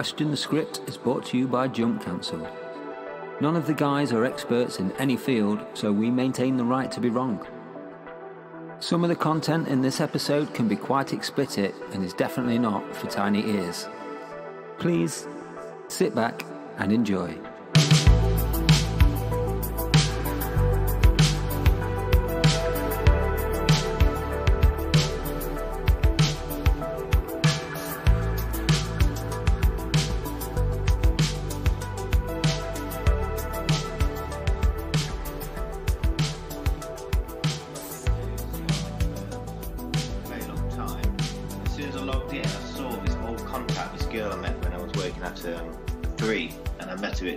Question the Script is brought to you by Jump Cancel. None of the guys are experts in any field, so we maintain the right to be wrong. Some of the content in this episode can be quite explicit and is definitely not for tiny ears. Please sit back and enjoy.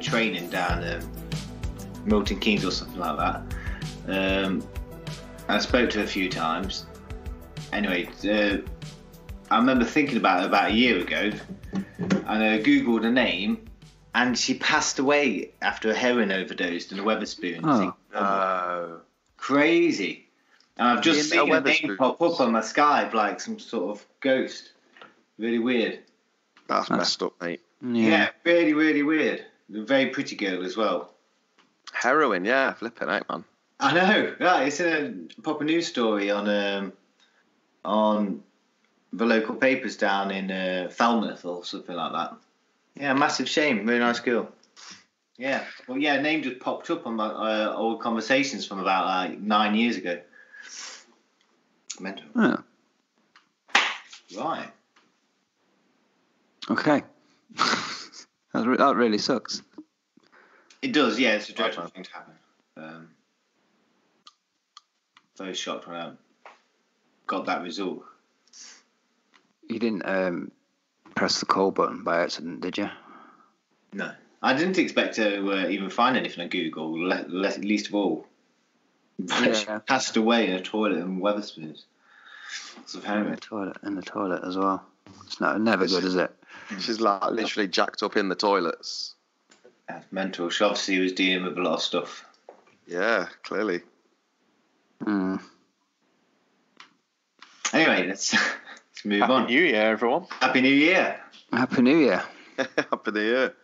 Training down Milton Keynes or something like that. I spoke to her a few times. Anyway, I remember thinking about it about a year ago, and I googled her name, and she passed away after a heroin overdose in a Wetherspoons. Oh, crazy! And I've just seen her name pop up on my Skype like some sort of ghost. Really weird. That's messed up, mate. Yeah, really, really weird. A very pretty girl as well. Heroin, yeah, flipping out, man. I know. Right, it's in a proper news story on the local papers down in Falmouth or something like that. Yeah, massive shame. Very nice girl. Yeah. Well, yeah, name just popped up on my old conversations from about 9 years ago. Mental. Yeah. Right. Okay. That really sucks. It does, yeah. It's a dreadful thing to happen. Very shocked when I got that result. You didn't press the call button by accident, did you? No. I didn't expect to even find anything on Google, least of all. Yeah. Passed away in a toilet in Wetherspoons. In the toilet as well. It's never good, is it? She's like literally jacked up in the toilets. That's mental. She obviously was dealing with a lot of stuff. Yeah, clearly. Anyway, let's move on. Happy New Year, everyone. Happy New Year. Happy New Year. Happy New Year.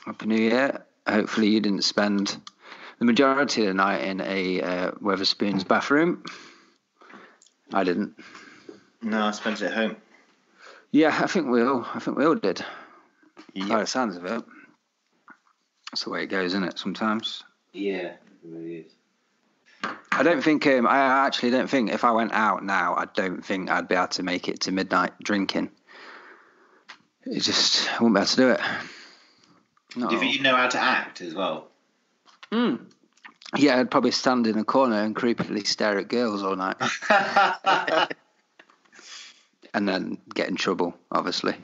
Happy New Year. Hopefully you didn't spend the majority of the night in a Wetherspoons bathroom. I didn't. No, I spent it at home. Yeah, I think we all did. By the sounds of it. That's the way it goes, isn't it, sometimes? Yeah, it really is. I actually don't think if I went out now, I don't think I'd be able to make it to midnight drinking. I wouldn't be able to do it. Do you think you know how to act as well? Yeah, I'd probably stand in a corner and creepily stare at girls all night. And then get in trouble, obviously.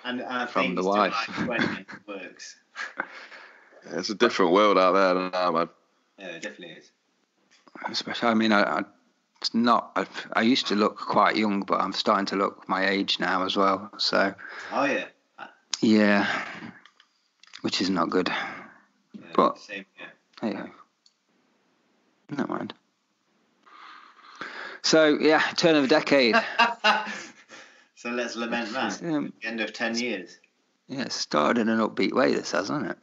And I from think the wife. when it works. Yeah, it's a different world out there now, man. Yeah, it definitely is. Especially, I mean, I used to look quite young, but I'm starting to look my age now as well. So. Oh yeah. Yeah, which is not good. Yeah, but same, yeah. Hey ho. Never mind. So, yeah, turn of a decade. So let's lament that. The end of 10 years. Yeah, it started in an upbeat way, this has, hasn't it?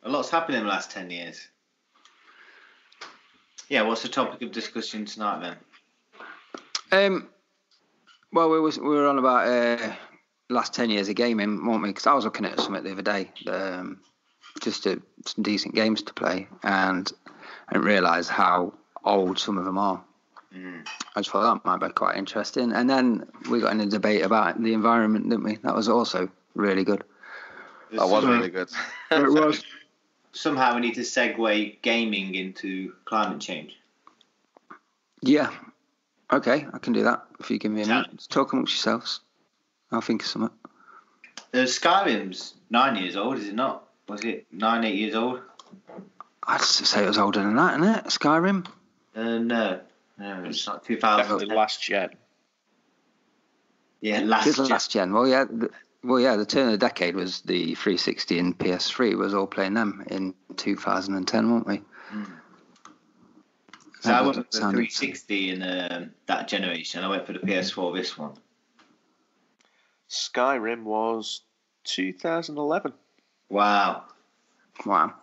A lot's happened in the last 10 years. Yeah, what's the topic of discussion tonight then? Well, we were on about last 10 years of gaming, weren't we? Because I was looking at something the other day, just some decent games to play, and I didn't realise how old some of them are. I just thought that might be quite interesting. And then we got in a debate about the environment, didn't we? That was also really good. That was really good. It was. Somehow we need to segue gaming into climate change. Yeah. Okay, I can do that. If you give me a minute. Talk amongst yourselves. I'll think of something. Skyrim's 9 years old, is it not? Was it 8 years old? I'd say it was older than that, isn't it? Skyrim? No, it's not 2000. Definitely last gen. Yeah, last gen. Well, yeah. The turn of the decade was the 360 and PS3 was all playing them in 2010, weren't we? So I went for the 360 in that generation. I went for the PS4 this one. Skyrim was 2011. Wow. It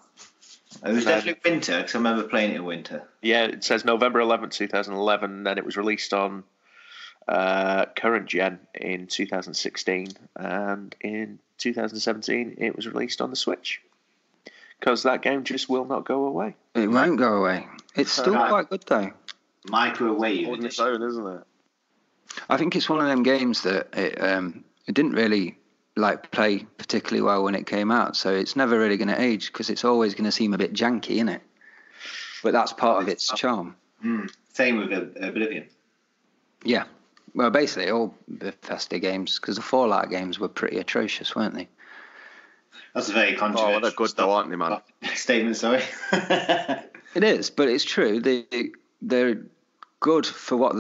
was definitely winter, because I remember playing it in winter. Yeah, it says November 11th, 2011, and then it was released on current gen in 2016, and in 2017 it was released on the Switch. Because that game just will not go away. It won't go away. It's still quite good, though. Microwave On its own, isn't it? I think it's one of them games that it didn't really play particularly well when it came out, so it's never really going to age because it's always going to seem a bit janky, isn't it? But that's part of its charm. Same with Oblivion. Yeah. Well, basically all Bethesda games, because the Fallout games were pretty atrocious, weren't they? That's a very controversial they're good though, aren't they, man? Statement, sorry. It is, but it's true. They're good for what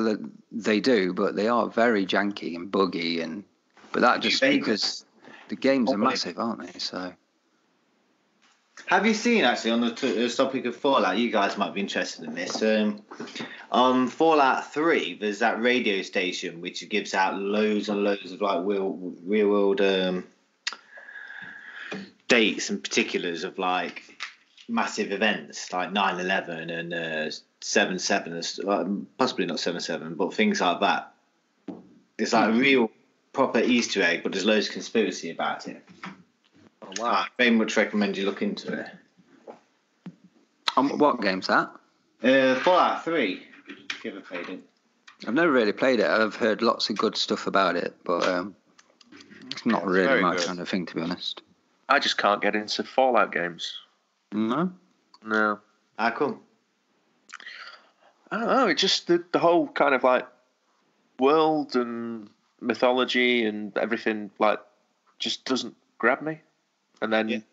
they do, but they are very janky and buggy, but that just because the games are massive, aren't they? So, have you seen, actually, on the topic of Fallout? You guys might be interested in this. On Fallout 3, there's that radio station which gives out loads and loads of real world dates and particulars of massive events like 9/11 and 7/7, possibly not 7/7, but things like that. It's like a real proper Easter egg, but there's loads of conspiracy about it. Oh, wow. I very much recommend you look into it. What game's that? Fallout 3. If you ever played it. I've never really played it. I've heard lots of good stuff about it, but it's not really my kind of thing, to be honest. I just can't get into Fallout games. No? How come? I don't know. It's just the whole kind of world and mythology and everything just doesn't grab me. And then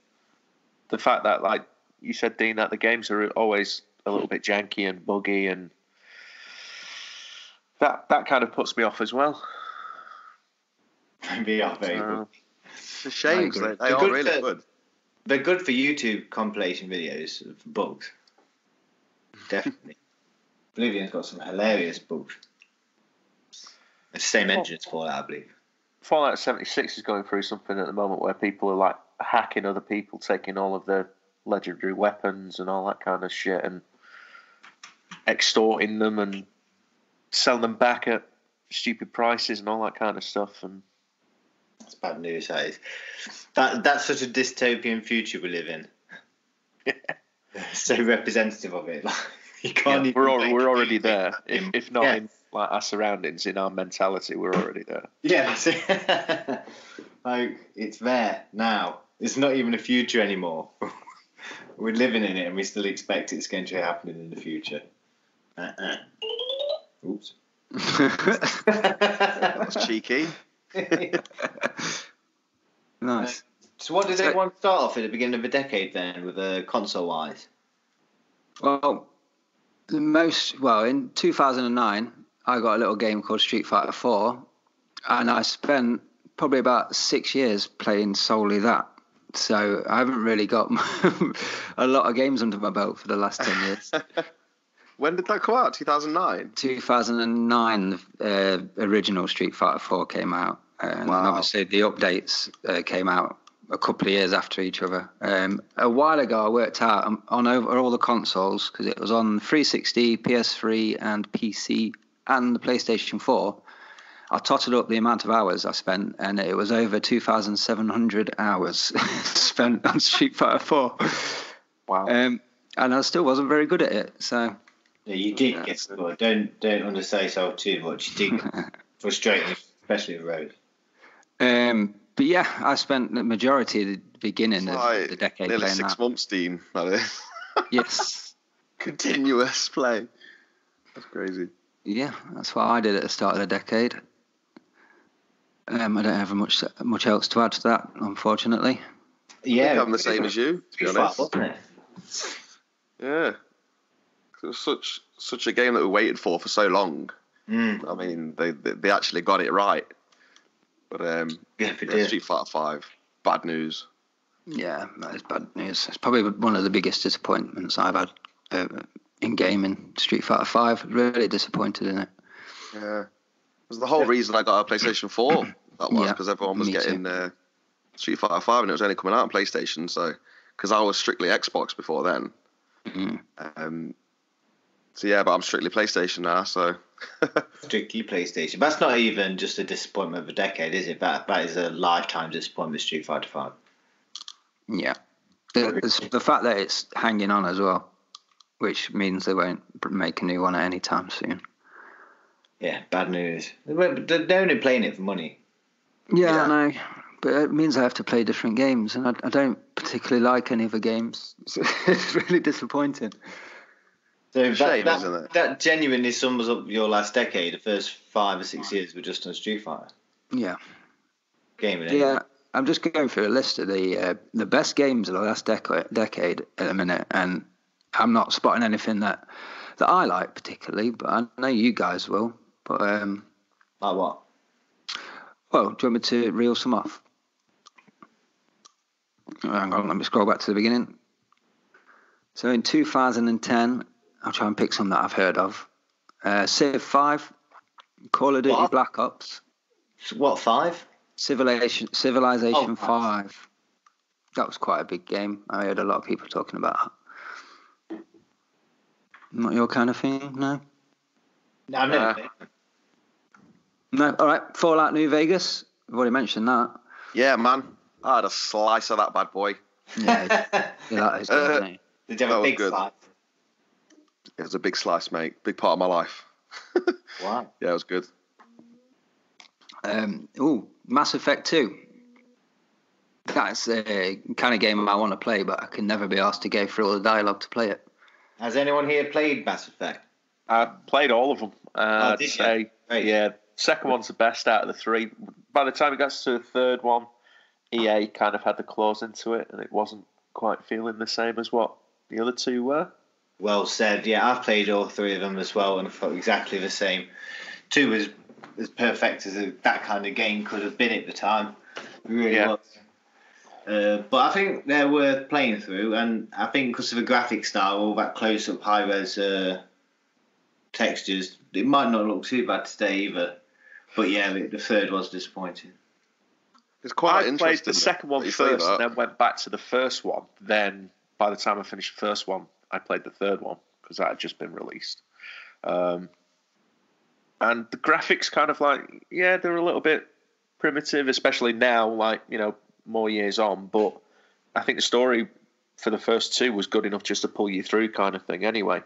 the fact that you said, Dean, that the games are always a little bit janky and buggy, and that kind of puts me off as well. They are very good. It's a shame. They are really good. They're good for YouTube compilation videos of bugs. Definitely. Oblivion's got some hilarious bugs. It's the same engine as Fallout, I believe. Fallout 76 is going through something at the moment where people are hacking other people, taking all of their legendary weapons and all that kind of shit, and extorting them and selling them back at stupid prices and all that kind of stuff. And that's bad news, that is. That's such a dystopian future we live in. So representative of it. You can't we're already there. If not in our surroundings, in our mentality, we're already there. Yeah, that's it. It's there now. It's not even a future anymore. We're living in it, and we still expect it's going to be happening in the future. Oops. That's cheeky. Nice. So what did everyone start off at the beginning of the decade then, with console-wise? Well, in 2009, I got a little game called Street Fighter 4, and I spent probably about 6 years playing solely that. So I haven't really got a lot of games under my belt for the last 10 years. When did that come out? 2009? 2009, the original Street Fighter 4 came out. And obviously the updates came out a couple of years after each other. A while ago, I worked out on over all the consoles, because it was on 360, PS3 and PC and the PlayStation 4. I totted up the amount of hours I spent, and it was over 2,700 hours spent on Street Fighter 4. Wow. And I still wasn't very good at it, so... Yeah, you did get good. Don't undersell yourself too much. You did get frustrating, especially with Road. But yeah, I spent the majority of the beginning of the decade nearly playing 6 months, Dean. That is. Yes. Continuous play. That's crazy. Yeah, that's what I did at the start of the decade. I don't have much else to add to that, unfortunately. Yeah, I'm the same as you, to be honest. Wasn't it? Yeah. It was such a game that we waited for so long. Mm. I mean, they actually got it right. But Street Fighter 5, bad news. Yeah, that is bad news. It's probably one of the biggest disappointments I've had in gaming. Street Fighter 5, really disappointed in it. Yeah. It was the whole reason I got a PlayStation 4 That was because everyone was getting Street Fighter 5 and it was only coming out on PlayStation. So, because I was strictly Xbox before then. So yeah, but I'm strictly PlayStation now. So strictly PlayStation. That's not even just a disappointment of a decade, is it? That is a lifetime disappointment. Street Fighter 5. Yeah, the fact that it's hanging on as well, which means they won't make a new one at any time soon. Yeah, bad news. They're only playing it for money. Yeah, I know. But it means I have to play different games, and I don't particularly like any of the games. It's really disappointing. So that genuinely sums up your last decade. The first 5 or 6 years were just on Street Fighter. Yeah. Gaming. Yeah, I'm just going through a list of the best games of the last decade at the minute, and I'm not spotting anything that I like particularly, but I know you guys will. But like what? Well, do you want me to reel some off? Hang on, let me scroll back to the beginning. So in 2010, I'll try and pick some that I've heard of. Civ 5, Call of Duty Black Ops. What, 5? Civilization 5. That was quite a big game. I heard a lot of people talking about that. Not your kind of thing, no? No, I've never played. No, all right. Fallout New Vegas. I've already mentioned that. Yeah, man. I had a slice of that bad boy. Yeah, that is good, isn't it? Did you have a big slice? It was a big slice, mate. Big part of my life. Wow. Yeah, it was good. Mass Effect 2. That's a kind of game I want to play, but I can never be asked to go through all the dialogue to play it. Has anyone here played Mass Effect? I played all of them. I'd say, yeah, second one's the best out of the 3. By the time it got to the third one, EA kind of had the claws into it, and it wasn't quite feeling the same as what the other 2 were. Well said. Yeah, I've played all 3 of them as well, and I felt exactly the same. 2 was as perfect as that kind of game could have been at the time. It really was. But I think they're worth playing through, and I think because of the graphic style, all that close-up, high-res textures, it might not look too bad today either. But yeah, the third was disappointing. It's quite interesting. I played the second one first, and then went back to the first one. Then, by the time I finished the first one, I played the third one because that had just been released. And the graphics kind of like, they're a little bit primitive, especially now, like, more years on. But I think the story for the first 2 was good enough just to pull you through kind of thing anyway.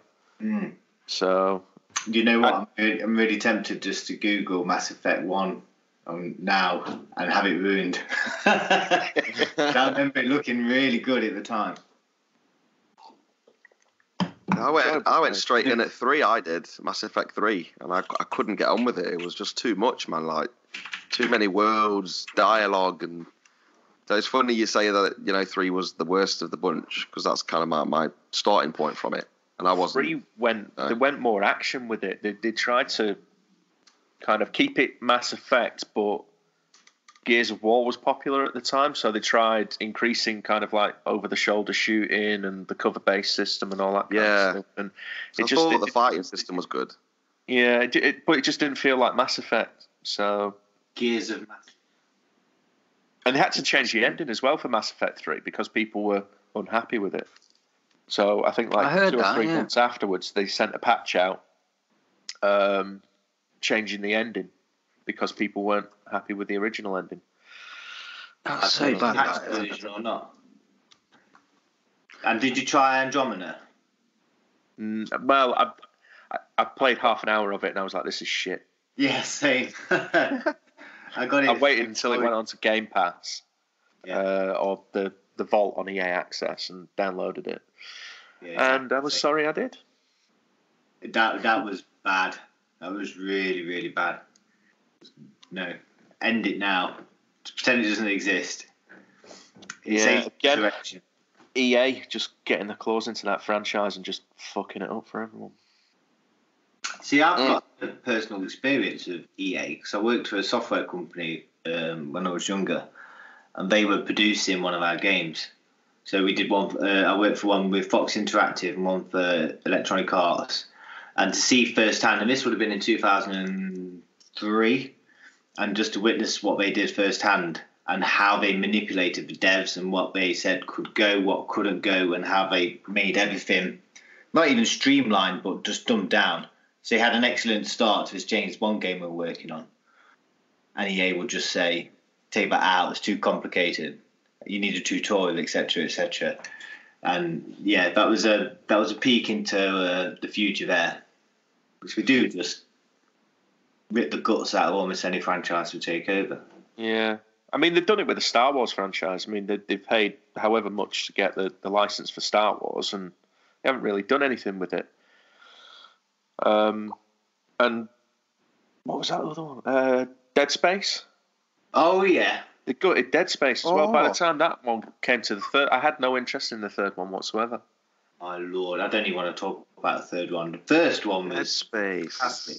So... You know what? I'm really tempted just to Google Mass Effect 1 now and have it ruined. I remember it looking really good at the time. I went straight in at 3. I did Mass Effect 3, and I couldn't get on with it. It was just too much, man. Like too many worlds, dialogue, and so it's funny you say that 3 was the worst of the bunch because that's kind of my starting point from it. And I wasn't. 3 they went more action with it. They tried to kind of keep it Mass Effect, but Gears of War was popular at the time, so they tried increasing kind of like over-the-shoulder shooting and the cover-based system and all that kind of stuff. And so I thought the fighting system was good. Yeah, but it just didn't feel like Mass Effect. So Gears of Mass. And they had to change the ending as well for Mass Effect 3 because people were unhappy with it. So I think like 2 or 3 months afterwards, they sent a patch out changing the ending because people weren't happy with the original ending. That's so bad. Version or not? And did you try Andromeda? Well, I played half an hour of it and I was like, this is shit. Yeah, same. I got it. I waited until it went on to Game Pass or the Vault on EA Access and downloaded it. Yeah, and I was sorry I did. That was bad. That was really, really bad. No, end it now. Just pretend it doesn't exist. Again, EA just getting the claws into that franchise and just fucking it up for everyone. See, I've got a personal experience of EA because I worked for a software company when I was younger, and they were producing one of our games. So we did one. I worked for one with Fox Interactive and one for Electronic Arts. And to see firsthand, and this would have been in 2003, and just to witness what they did firsthand and how they manipulated the devs and what they said could go, what couldn't go, and how they made everything not even streamlined but just dumbed down. So they had an excellent start to this James Bond game we were working on, and EA would just say, take that out, it's too complicated, you need a tutorial, etc., etc. And yeah, that was a peek into the future there, which we do just rip the guts out of almost any franchise we take over. Yeah, I mean they've done it with the Star Wars franchise. I mean they've paid however much to get the license for Star Wars, and they haven't really done anything with it. And what was that other one? Dead Space. Oh yeah. They gutted Dead Space as well. By the time that one came to the third, I had no interest in the third one whatsoever. My lord, I don't even want to talk about the third one. The first one was Dead Space. Fantastic.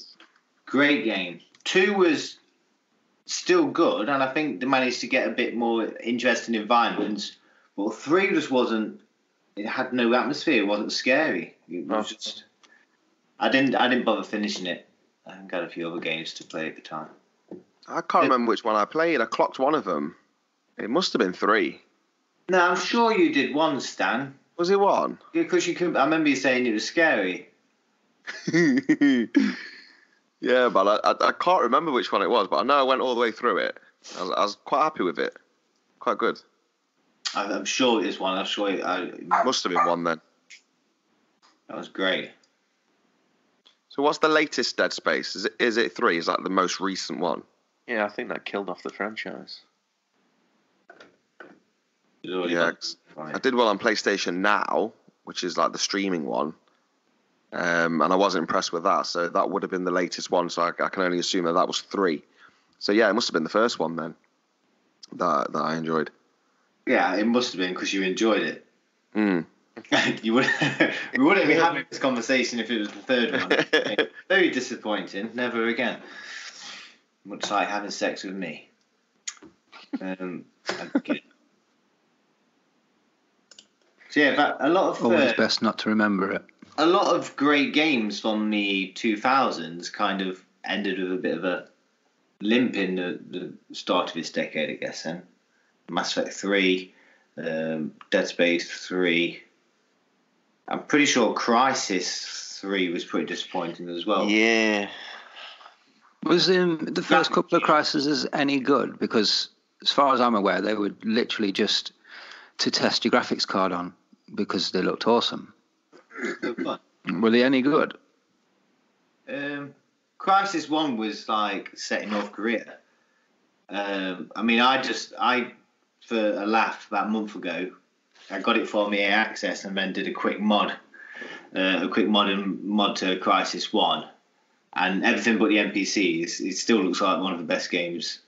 Great game. 2 was still good, and I think they managed to get a bit more interesting environments. But 3 just wasn't. It had no atmosphere. It wasn't scary. It was just. I didn't bother finishing it. I got a few other games to play at the time. I can't remember which one I played. I clocked one of them. It must have been 3. No, I'm sure you did one, Stan. Was it 1? Because you couldn't. I remember you saying it was scary. Yeah, but I can't remember which one it was. But I know I went all the way through it. I was quite happy with it. Quite good. I'm sure it is one. I'm sure it must have been 1 then. That was great. So what's the latest Dead Space? Is it 3? Is that the most recent one? Yeah, I think that killed off the franchise. Yeah, I did one on PlayStation Now, which is like the streaming one, and I wasn't impressed with that. So that would have been the latest one. So I can only assume that was 3. So yeah, it must have been the first one then that I enjoyed. Yeah, it must have been because you enjoyed it. Mm. We wouldn't be having this conversation if it was the third one. Very disappointing. Never again. Much like having sex with me. So yeah, but a lot of always best not to remember it. A lot of great games from the 2000s kind of ended with a bit of a limp in the start of this decade, I guess. Then Mass Effect 3, Dead Space 3. I'm pretty sure Crysis 3 was pretty disappointing as well. Yeah. Was the first couple of Crysis any good? Because as far as I'm aware, they were literally just to test your graphics card on because they looked awesome. Were they any good? Crysis 1 was like set in North Korea. I mean, I for a laugh about a month ago, I got it from EA Access and then did a quick mod to Crysis 1. And everything but the NPCs, it still looks like one of the best games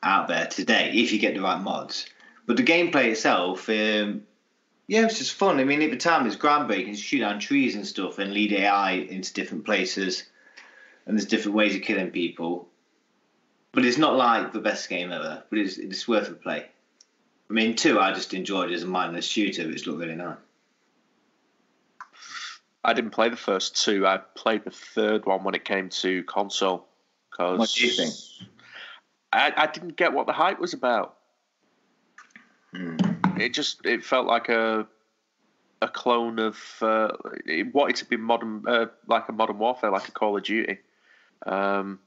out there today, if you get the right mods. But the gameplay itself, it's just fun. I mean, at the time, it's groundbreaking. You shoot down trees and stuff and lead AI into different places. And there's different ways of killing people. But it's not like the best game ever. But it's worth a play. I mean, 2, I just enjoyed it as a mindless shooter, which looked really nice. I didn't play the first 2. I played the third one when it came to console. What do you think? I didn't get what the hype was about. It felt like a clone of it wanted to be modern, like a Modern Warfare, like a Call of Duty, and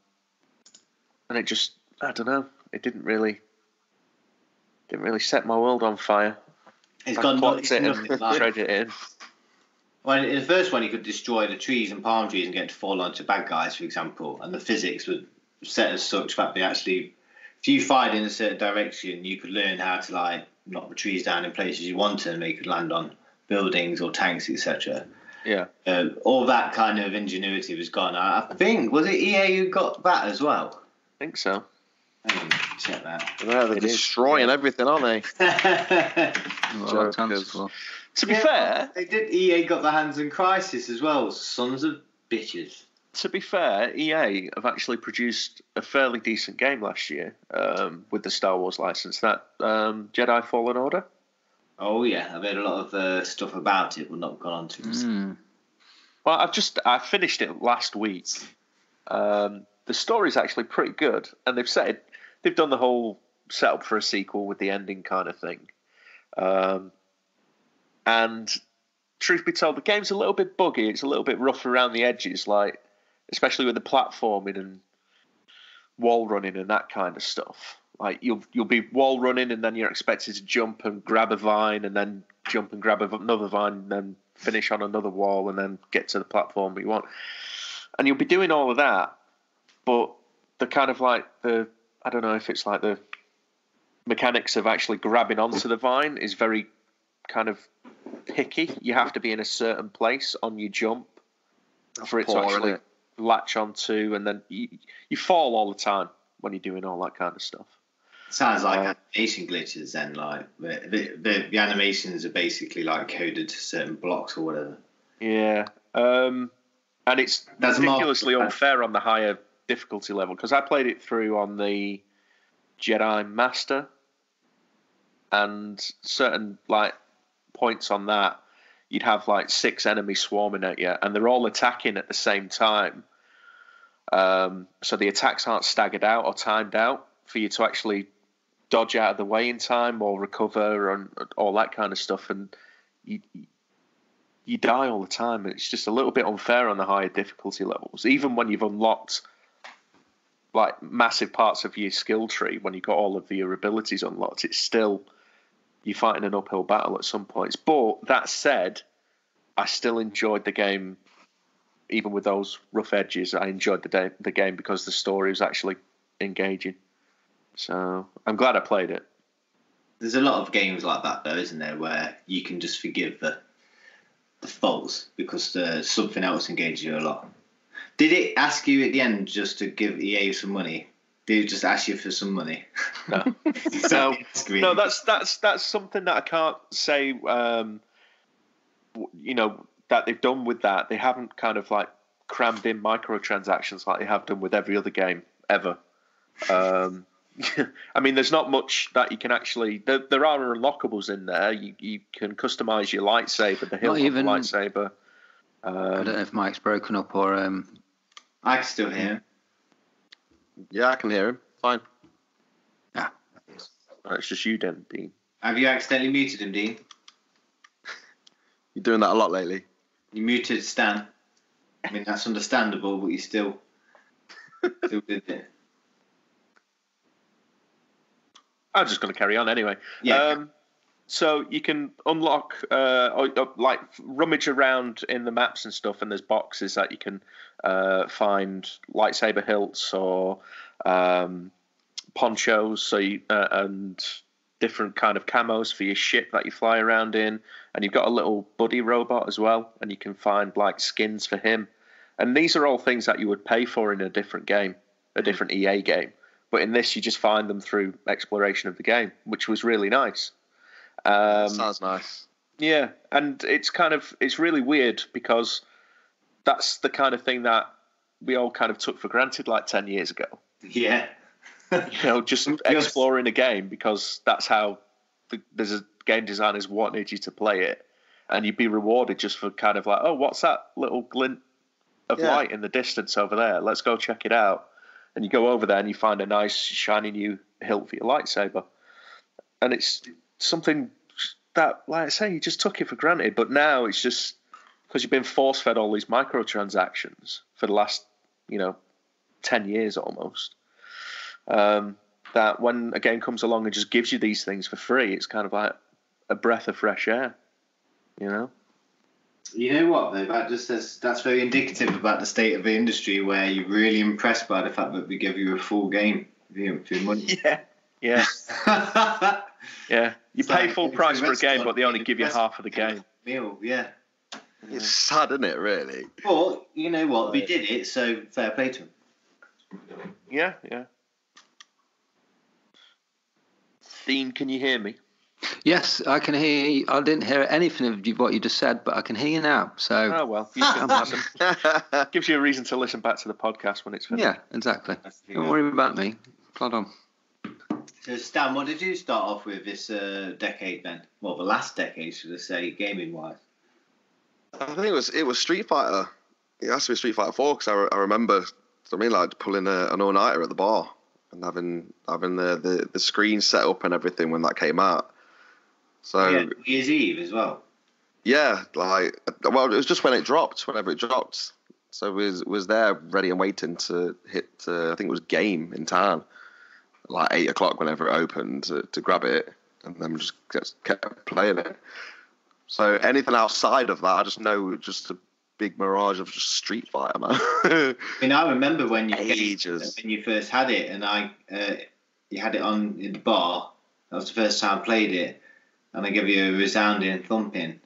it just, I don't know, it didn't really set my world on fire. It's got nothing like trade it in. Well, in the first one, you could destroy the trees and palm trees and get to fall onto bad guys, for example, and the physics were set as such that they actually, if you fired in a certain direction, you could learn how to like knock the trees down in places you wanted, and they could land on buildings or tanks, etc. Yeah. All that kind of ingenuity was gone. I think, was it EA who got that as well? I think so. Check that. Yeah, they're destroying everything, aren't they? To be fair, they did. EA got their hands on Crysis as well. Sons of bitches. To be fair, EA have actually produced a fairly decent game last year with the Star Wars license. That Jedi Fallen Order. Oh yeah, I've heard a lot of stuff about it, but not gone on to it. Well, I finished it last week. the story's actually pretty good, and they've done the whole setup for a sequel with the ending kind of thing. And truth be told, the game's a little bit buggy. It's a little bit rough around the edges, like especially with the platforming and wall running and that kind of stuff. Like you'll be wall running, and then you're expected to jump and grab a vine, and then jump and grab another vine, and then finish on another wall, and then get to the platform you want. And you'll be doing all of that, but the kind of like I don't know if it's like the mechanics of actually grabbing onto the vine is very kind of picky. You have to be in a certain place on your jump for it to actually latch onto, and then you fall all the time when you're doing all that kind of stuff. Sounds like animation glitches then, like the animations are basically like coded to certain blocks or whatever. Yeah, and it's ridiculously unfair on the higher difficulty level, because I played it through on the Jedi Master, and certain like points on that, you'd have like 6 enemies swarming at you, and they're all attacking at the same time. So the attacks aren't staggered out or timed out for you to actually dodge out of the way in time or recover and all that kind of stuff, and you die all the time. It's just a little bit unfair on the higher difficulty levels, even when you've unlocked like massive parts of your skill tree. When you've got all of your abilities unlocked, it's still, you're fighting an uphill battle at some points. But that said, I still enjoyed the game, even with those rough edges. I enjoyed the game because the story was actually engaging. So I'm glad I played it. There's a lot of games like that, though, isn't there, where you can just forgive the faults because something else engages you a lot. Did it ask you at the end just to give EA some money? Did it just ask you for some money? No. No, that's something that I can't say. That they've done with that. They haven't kind of like crammed in microtransactions like they have done with every other game ever. I mean, there's not much that you can actually. There are unlockables in there. You can customize your lightsaber, the hilt of the lightsaber. I don't know if Mike's broken up or. I can still hear him. Yeah, I can hear him. Fine. Yeah. It's just you, Dean. Have you accidentally muted him, Dean? You're doing that a lot lately. You muted Stan. I mean, that's understandable, but you still did it. I'm just going to carry on anyway. Yeah. So you can unlock, like rummage around in the maps and stuff, and there's boxes that you can find lightsaber hilts or ponchos, and different kind of camos for your ship that you fly around in. And you've got a little buddy robot as well, and you can find like skins for him. And these are all things that you would pay for in a different game, a different EA game. But in this, you just find them through exploration of the game, which was really nice. Sounds nice. Yeah, and it's really weird because that's the kind of thing that we all kind of took for granted like 10 years ago. Yeah. Just exploring a game because that's how there's a game designers wanted you to play it, and you'd be rewarded just for kind of like, oh, what's that little glint of light in the distance over there? Let's go check it out. And you go over there and you find a nice shiny new hilt for your lightsaber. And it's something that, like I say, you just took it for granted. But now it's just because you've been force-fed all these microtransactions for the last, 10 years almost, that when a game comes along and just gives you these things for free, it's kind of like a breath of fresh air, You know what, though? That's very indicative about the state of the industry, where you're really impressed by the fact that we give you a full game for your money. Yeah. Yeah. You pay full price for a game, but they only give you half of the game. Meal, yeah. It's sad, isn't it, really? But, you know what? We did it, so fair play to them. Yeah. Dean, can you hear me? Yes, I can hear you. I didn't hear anything of what you just said, but I can hear you now. So. Oh, well. You can listen. Gives you a reason to listen back to the podcast when it's finished. Yeah, exactly. Don't worry about me. Plod on. So, Stan, what did you start off with this decade then? Well, the last decade, should I say, gaming-wise? I think it was Street Fighter. It has to be Street Fighter 4 because I remember So I mean, like pulling an all-nighter at the bar and having the screen set up and everything when that came out. So New Year's Eve as well. Yeah, like, well, it was just when it dropped, whenever it dropped. So was there ready and waiting to hit, I think it was Game in town, like 8 o'clock whenever it opened to grab it, and then just kept playing it. So anything outside of that, I just know just a big mirage of just Street Fighter, man. I mean, I remember when you first had it, and you had it on in the bar. That was the first time I played it, and I gave you a resounding thumping.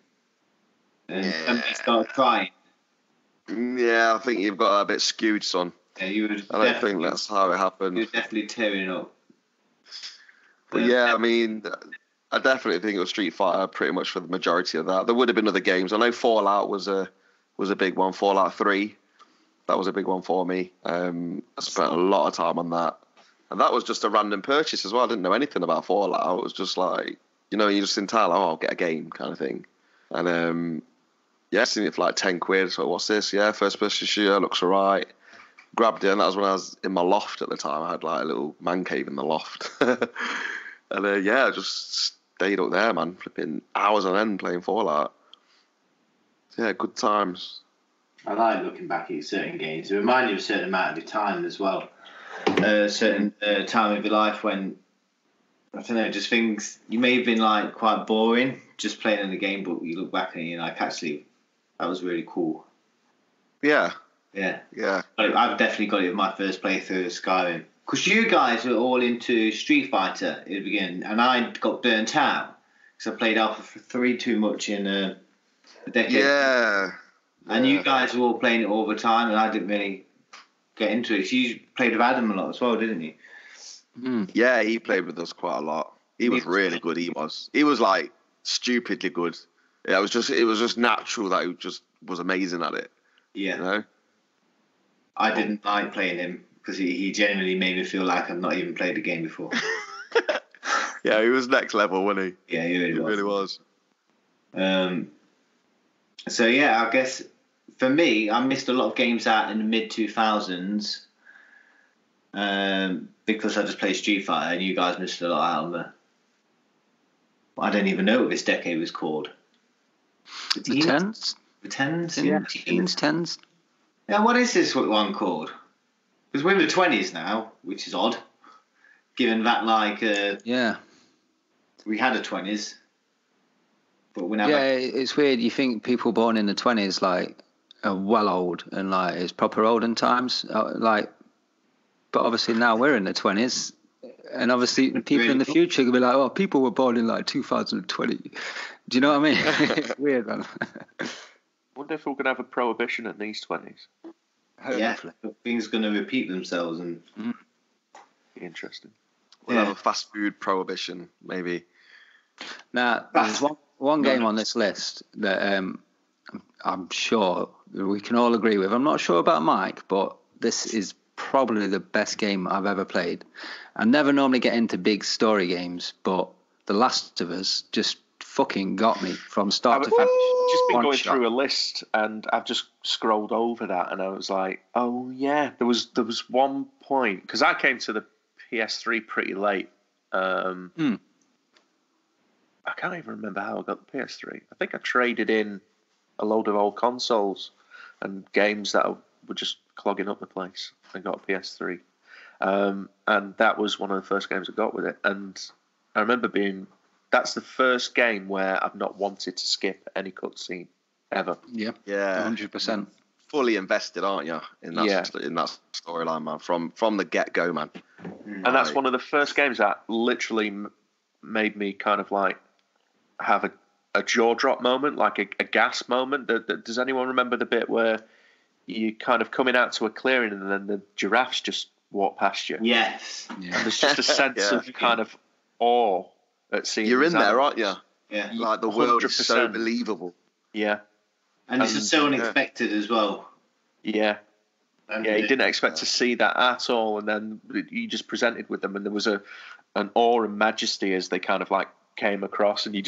And somebody started crying. Yeah, I think you've got a bit skewed, son. Yeah, you would. I don't think that's how it happened. You were definitely tearing up. But yeah, I mean, I definitely think it was Street Fighter pretty much for the majority of that. There would have been other games. I know Fallout was a big one. Fallout 3, that was a big one for me. I spent a lot of time on that. And that was just a random purchase as well. I didn't know anything about Fallout. It was just like, you're just in town, I'll get a game kind of thing. And yeah, seen it for like 10 quid. So what's this? Yeah, first person shooter, looks alright. Grabbed it, and that was when I was in my loft at the time. I had like a little man cave in the loft. And yeah, I just stayed up there, man, flipping hours on end playing Fallout. Yeah, good times. I like looking back at certain games. It reminds you of a certain amount of your time as well. A certain time of your life when, I don't know, just things, you may have been like quite boring just playing in the game, but you look back and you're like, actually, that was really cool. Yeah. Yeah. Yeah. I've definitely got it with my first playthrough of Skyrim. Because you guys were all into Street Fighter at the beginning, and I got burnt out because I played Alpha 3 too much in a decade. Yeah. And you guys were all playing it all the time, and I didn't really get into it. So you played with Adam a lot as well, didn't you? Mm. Yeah, he played with us quite a lot. He was really good. He was like stupidly good. Yeah, it was just natural that he just was amazing at it. Yeah. You know? I didn't like playing him because he genuinely made me feel like I've not even played the game before. Yeah, he was next level, wasn't he? Yeah, he really was. So yeah, I guess for me, I missed a lot of games out in the mid 2000s because I just played Street Fighter, and you guys missed a lot out of the. I don't even know what this decade was called. The tens? The tens? Yeah, teens, tens. Yeah, what is this one called? Because we're in the 20s now, which is odd, given that we had a 20s, but we're now. Yeah, it's weird. You think people born in the 20s like are well old and like it's proper olden times, like, but obviously now we're in the 20s, and obviously people in the future will be like, oh, people were born in like 2020. Do you know what I mean? It's weird, man. Wonder if we're going to have a prohibition in these 20s. Yeah, but things are going to repeat themselves and be interesting. We'll have a fast food prohibition, maybe. Now, there's one game on this list that I'm sure we can all agree with. I'm not sure about Mike, but this is probably the best game I've ever played. I never normally get into big story games, but The Last of Us just fucking got me from start to finish. I've just been going through a list, and I've just scrolled over that, and I was like, oh yeah, there was one point, because I came to the PS3 pretty late. I can't even remember how I got the PS3. I think I traded in a load of old consoles and games that were just clogging up the place, and got a PS3. And that was one of the first games I got with it. And I remember that's the first game where I've not wanted to skip any cutscene ever. Yeah, 100%. Fully invested, aren't you, in that storyline, man? From the get go, man. And that's one of the first games that literally made me kind of like have a jaw drop moment, like a gas moment. Does anyone remember the bit where you kind of coming out to a clearing and then the giraffes just walk past you? Yes. Yeah. And there's just a sense of kind of awe at seeing. You're in there, aren't you? Yeah. Like the world is so believable. Yeah. And this is so unexpected as well. Yeah. And you didn't expect to see that at all, and then you just presented with them, and there was an awe and majesty as they kind of like came across, and you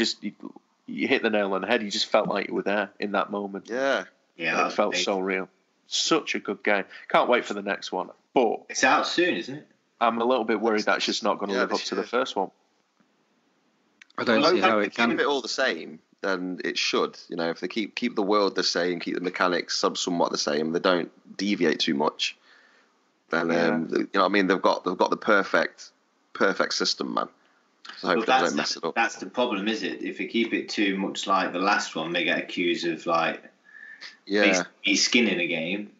hit the nail on the head. You just felt like you were there in that moment. Yeah. Yeah. It felt so real. such a good game. Can't wait for the next one. But it's out soon, isn't it? I'm a little bit worried that it's just not going to live up to the first one. I don't see how it can. Keep it all the same, then it should. You know, if they keep the world the same, keep the mechanics somewhat the same, they don't deviate too much. Then you know what I mean, they've got the perfect system, man. So hopefully they don't mess it up. That's the problem, is it? If you keep it too much like the last one, they get accused of basically skinning a game.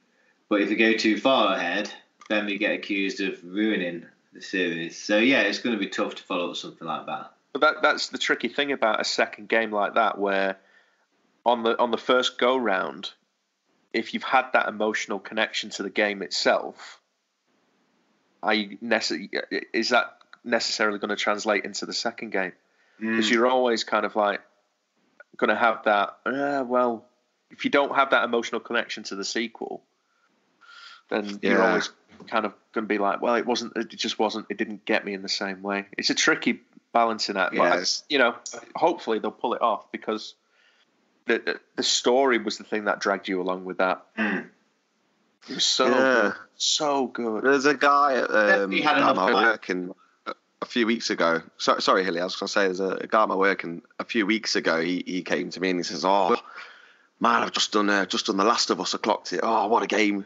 But if you go too far ahead, then we get accused of ruining the series. So yeah, it's going to be tough to follow up something like that. But that's the tricky thing about a second game like that, where on the first go round, if you've had that emotional connection to the game itself, is that necessarily going to translate into the second game? Because you're always kind of like going to have that. Well, if you don't have that emotional connection to the sequel, then you're always kind of going to be like, well, it didn't get me in the same way. It's a tricky balancing act. But, you know, hopefully they'll pull it off, because the story was the thing that dragged you along with that. It was so good. There's a guy at my work a few weeks ago. Sorry, Hilly, I was going to say, there's a guy at my work, and a few weeks ago he came to me and he says, "Oh man, I've just done The Last of Us. I clocked it. Oh, what a game!"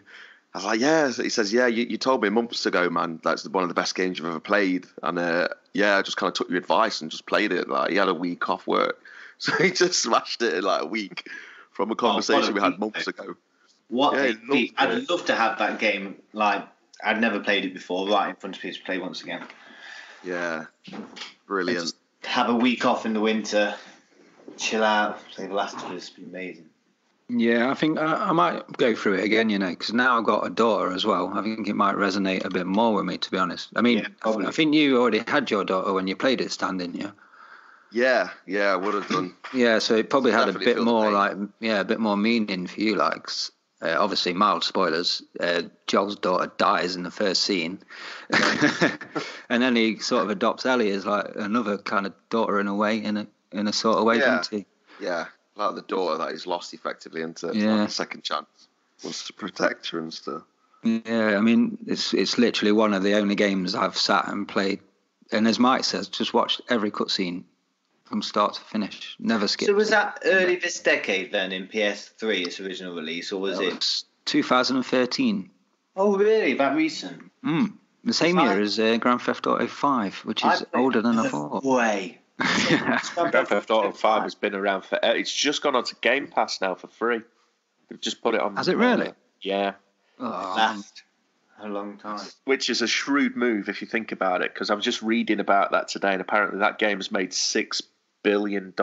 I was like, "Yeah." He says, "Yeah, you told me months ago, man, that's one of the best games you've ever played." And I just kind of took your advice and just played it. Like, he had a week off work, so he just smashed it in like a week from a conversation we had months ago. I'd love to have that game. Like, I'd never played it before, right in front of people to play once again. Yeah, brilliant. Have a week off in the winter, chill out, play The Last of Us. Be amazing. Yeah, I think I might go through it again, you know, because now I've got a daughter as well. I think it might resonate a bit more with me, to be honest. I mean, I think you already had your daughter when you played it, Stan, didn't you? Yeah, I would have done. Yeah, so it probably had a bit more a bit more meaning for you, like. Obviously, mild spoilers. Joel's daughter dies in the first scene, and then he sort of adopts Ellie as like another kind of daughter in a way, in a sort of way, doesn't he? Yeah, like the daughter that he's lost effectively into like a second chance, wants to protect her and stuff. Yeah, I mean, it's literally one of the only games I've sat and played, and as Mike says, just watched every cutscene from start to finish, never skipped. So was that early this decade then, in PS3, its original release, or was it 2013? Oh really, that recent? The same year as Grand Theft Auto 5, which is older than I thought. Way. Grand Theft Auto 5 has been around for. It's just gone onto Game Pass now for free. They've just put it on. Has it really? Yeah. Last a long time. Which is a shrewd move if you think about it, because I was just reading about that today, and apparently that game has made $6 billion.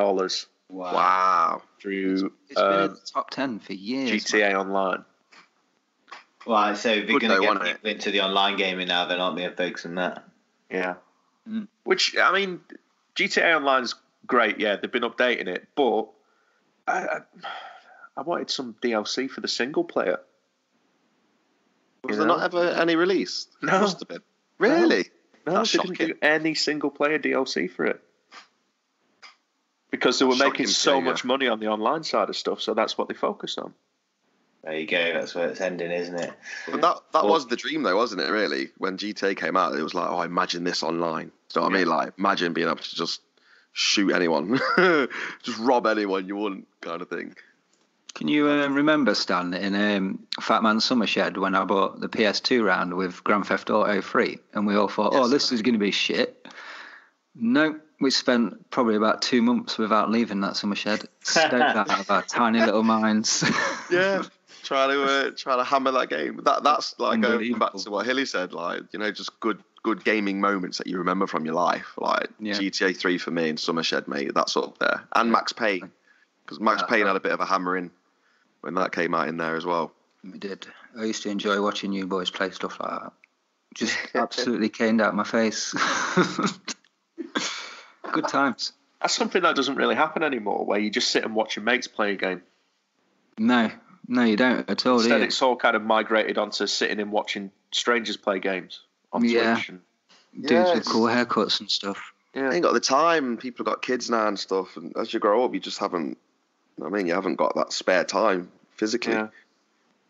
Wow. It's Through been in the top 10 for years. GTA Online. Right, so they're going to get people into the online gaming now, they're not going to focus on that. Yeah. Which, I mean, GTA Online's great, yeah, they've been updating it, but I wanted some DLC for the single player. Was there not ever any release? No. Must have been. Really? No, they didn't do any single player DLC for it. Because they were making so much money on the online side of stuff, so that's what they focused on. There you go, that's where it's ending, isn't it? But that was the dream, though, wasn't it, really? When GTA came out, it was like, oh, imagine this online. So I mean, like, imagine being able to just shoot anyone, just rob anyone you want, kind of thing. Can you remember, Stan, in Fat Man Summer Shed when I bought the PS2 round with Grand Theft Auto 3, and we all thought, this is going to be shit. No, we spent probably about 2 months without leaving that summer shed, stoked out of our tiny little minds. Yeah, trying to hammer that game. That's like going back to what Hilly said, like, you know, just good gaming moments that you remember from your life, like GTA 3 for me and Summer Shed, mate. That's up there, and Max Payne, because Max Payne had a bit of a hammering when that came out in there as well. We did. I used to enjoy watching you boys play stuff like that. Just absolutely caned out my face. Good times. That's something that doesn't really happen anymore, where you just sit and watch your mates play a game. No, you don't at all. Instead, it's all kind of migrated onto sitting and watching strangers play games on Twitch. And dudes with cool haircuts and stuff. Yeah, you ain't got the time. People have got kids now and stuff, and as you grow up, you just haven't. I mean, you haven't got that spare time physically.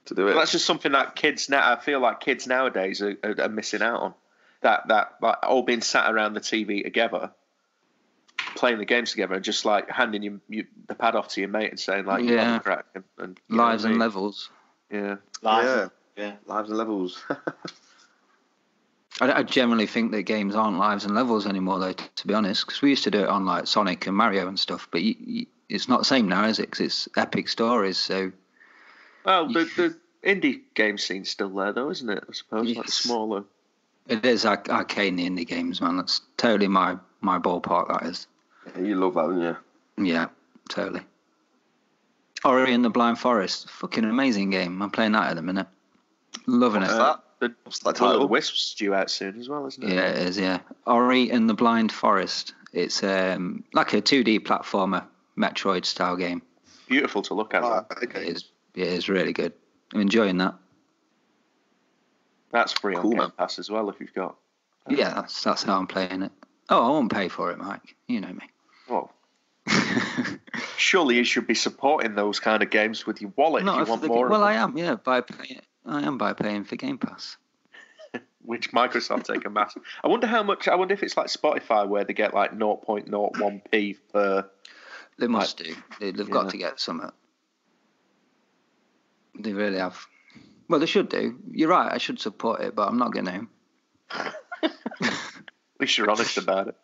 to do it. That's just something that kids now. I feel like kids nowadays are missing out on. That like all being sat around the TV together, playing the games together, and just like handing the pad off to your mate and saying like, "You have a crack," and lives and levels. Yeah, Lives and levels. I generally think that games aren't lives and levels anymore, though. To be honest, because we used to do it on like Sonic and Mario and stuff, but it's not the same now, is it? Because it's epic stories. So, well, the indie game scene's still there, though, isn't it? I suppose like the smaller. It is arcade in the indie games, man. That's totally my ballpark. That is. You love that, don't you? Yeah, totally. Ori and the Blind Forest, fucking amazing game. I'm playing that at the minute. Loving it. What's that title? The Wisps due out soon as well, isn't it? Yeah, it is. Yeah, Ori and the Blind Forest. It's like a 2D platformer, Metroid style game. Beautiful to look at. Okay. It is really good. I'm enjoying that. That's free on Game Pass as well if you've got. Yeah, that's how I'm playing it. Oh, I won't pay for it, Mike. You know me. Well, surely you should be supporting those kind of games with your wallet if you want more. Well, I am. Yeah, by paying for Game Pass. Which Microsoft take a massive. I wonder how much. I wonder if it's like Spotify where they get like 0.01p per. They must do. They've got to get some. They really have. Well, they should do. You're right. I should support it, but I'm not going to. At least you're honest about it.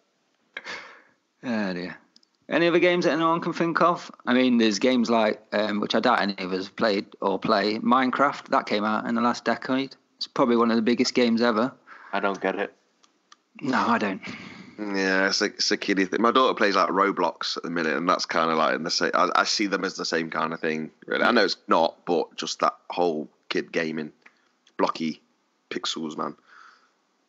Oh dear. Any other games that anyone can think of? I mean, there's games like, which I doubt any of us have played or play, Minecraft. That came out in the last decade. It's probably one of the biggest games ever. I don't get it. No, I don't. Yeah, it's a kiddie thing. My daughter plays like Roblox at the minute, and that's kind of like in the same. I see them as the same kind of thing. Really, I know it's not, but just that whole kid gaming, blocky pixels, man.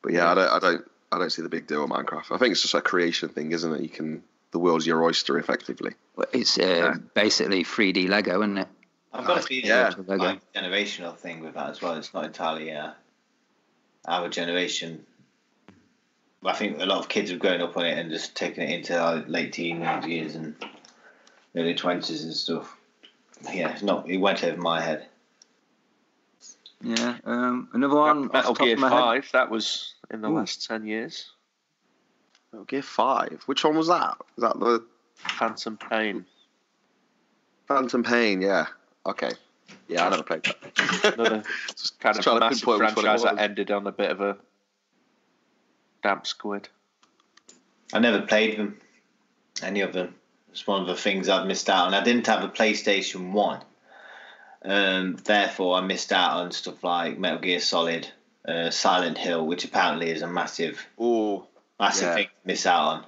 But yeah, I don't see the big deal with Minecraft. I think it's just a creation thing, isn't it? The world's your oyster, effectively. Well, it's basically 3D Lego, isn't it? I've got a feeling it's like a generational thing with that as well. It's not entirely our generation. I think a lot of kids have grown up on it and just taken it into our late teenage years and early 20s and stuff. Yeah, it went over my head. Yeah, another one. Metal Gear 5, that was in the last 10 years. Metal Gear 5? Which one was that? Was that the... Phantom Pain. Phantom Pain, yeah. Okay. Yeah, I never played that. Another kind of massive franchise that ended on a bit of a damp squid. I never played them, any of them. It's one of the things I've missed out on. I didn't have a PlayStation 1. Therefore, I missed out on stuff like Metal Gear Solid, Silent Hill, which apparently is a massive thing to miss out on.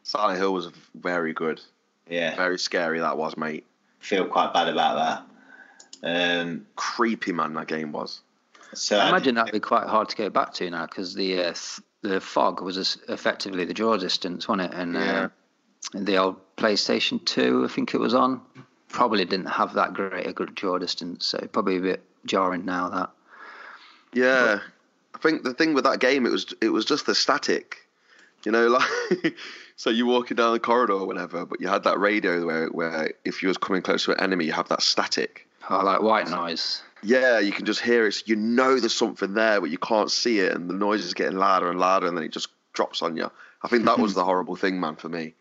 Silent Hill was very good. Yeah. Very scary that was, mate. Feel quite bad about that. Creepy, man, that game was. So I imagine that'd be quite hard to go back to now because the fog was effectively the draw distance, wasn't it? And the old PlayStation 2, I think it was on, probably didn't have that great a good draw distance, so probably a bit jarring now. That. Yeah, I think the thing with that game, it was just the static, like. So you're walking down the corridor or whatever, but you had that radio where if you was coming close to an enemy, you have that static. Oh, like white noise. Yeah, you can just hear it. So there's something there, but you can't see it, and the noise is getting louder and louder, and then it just drops on you. I think that was the horrible thing, man, for me,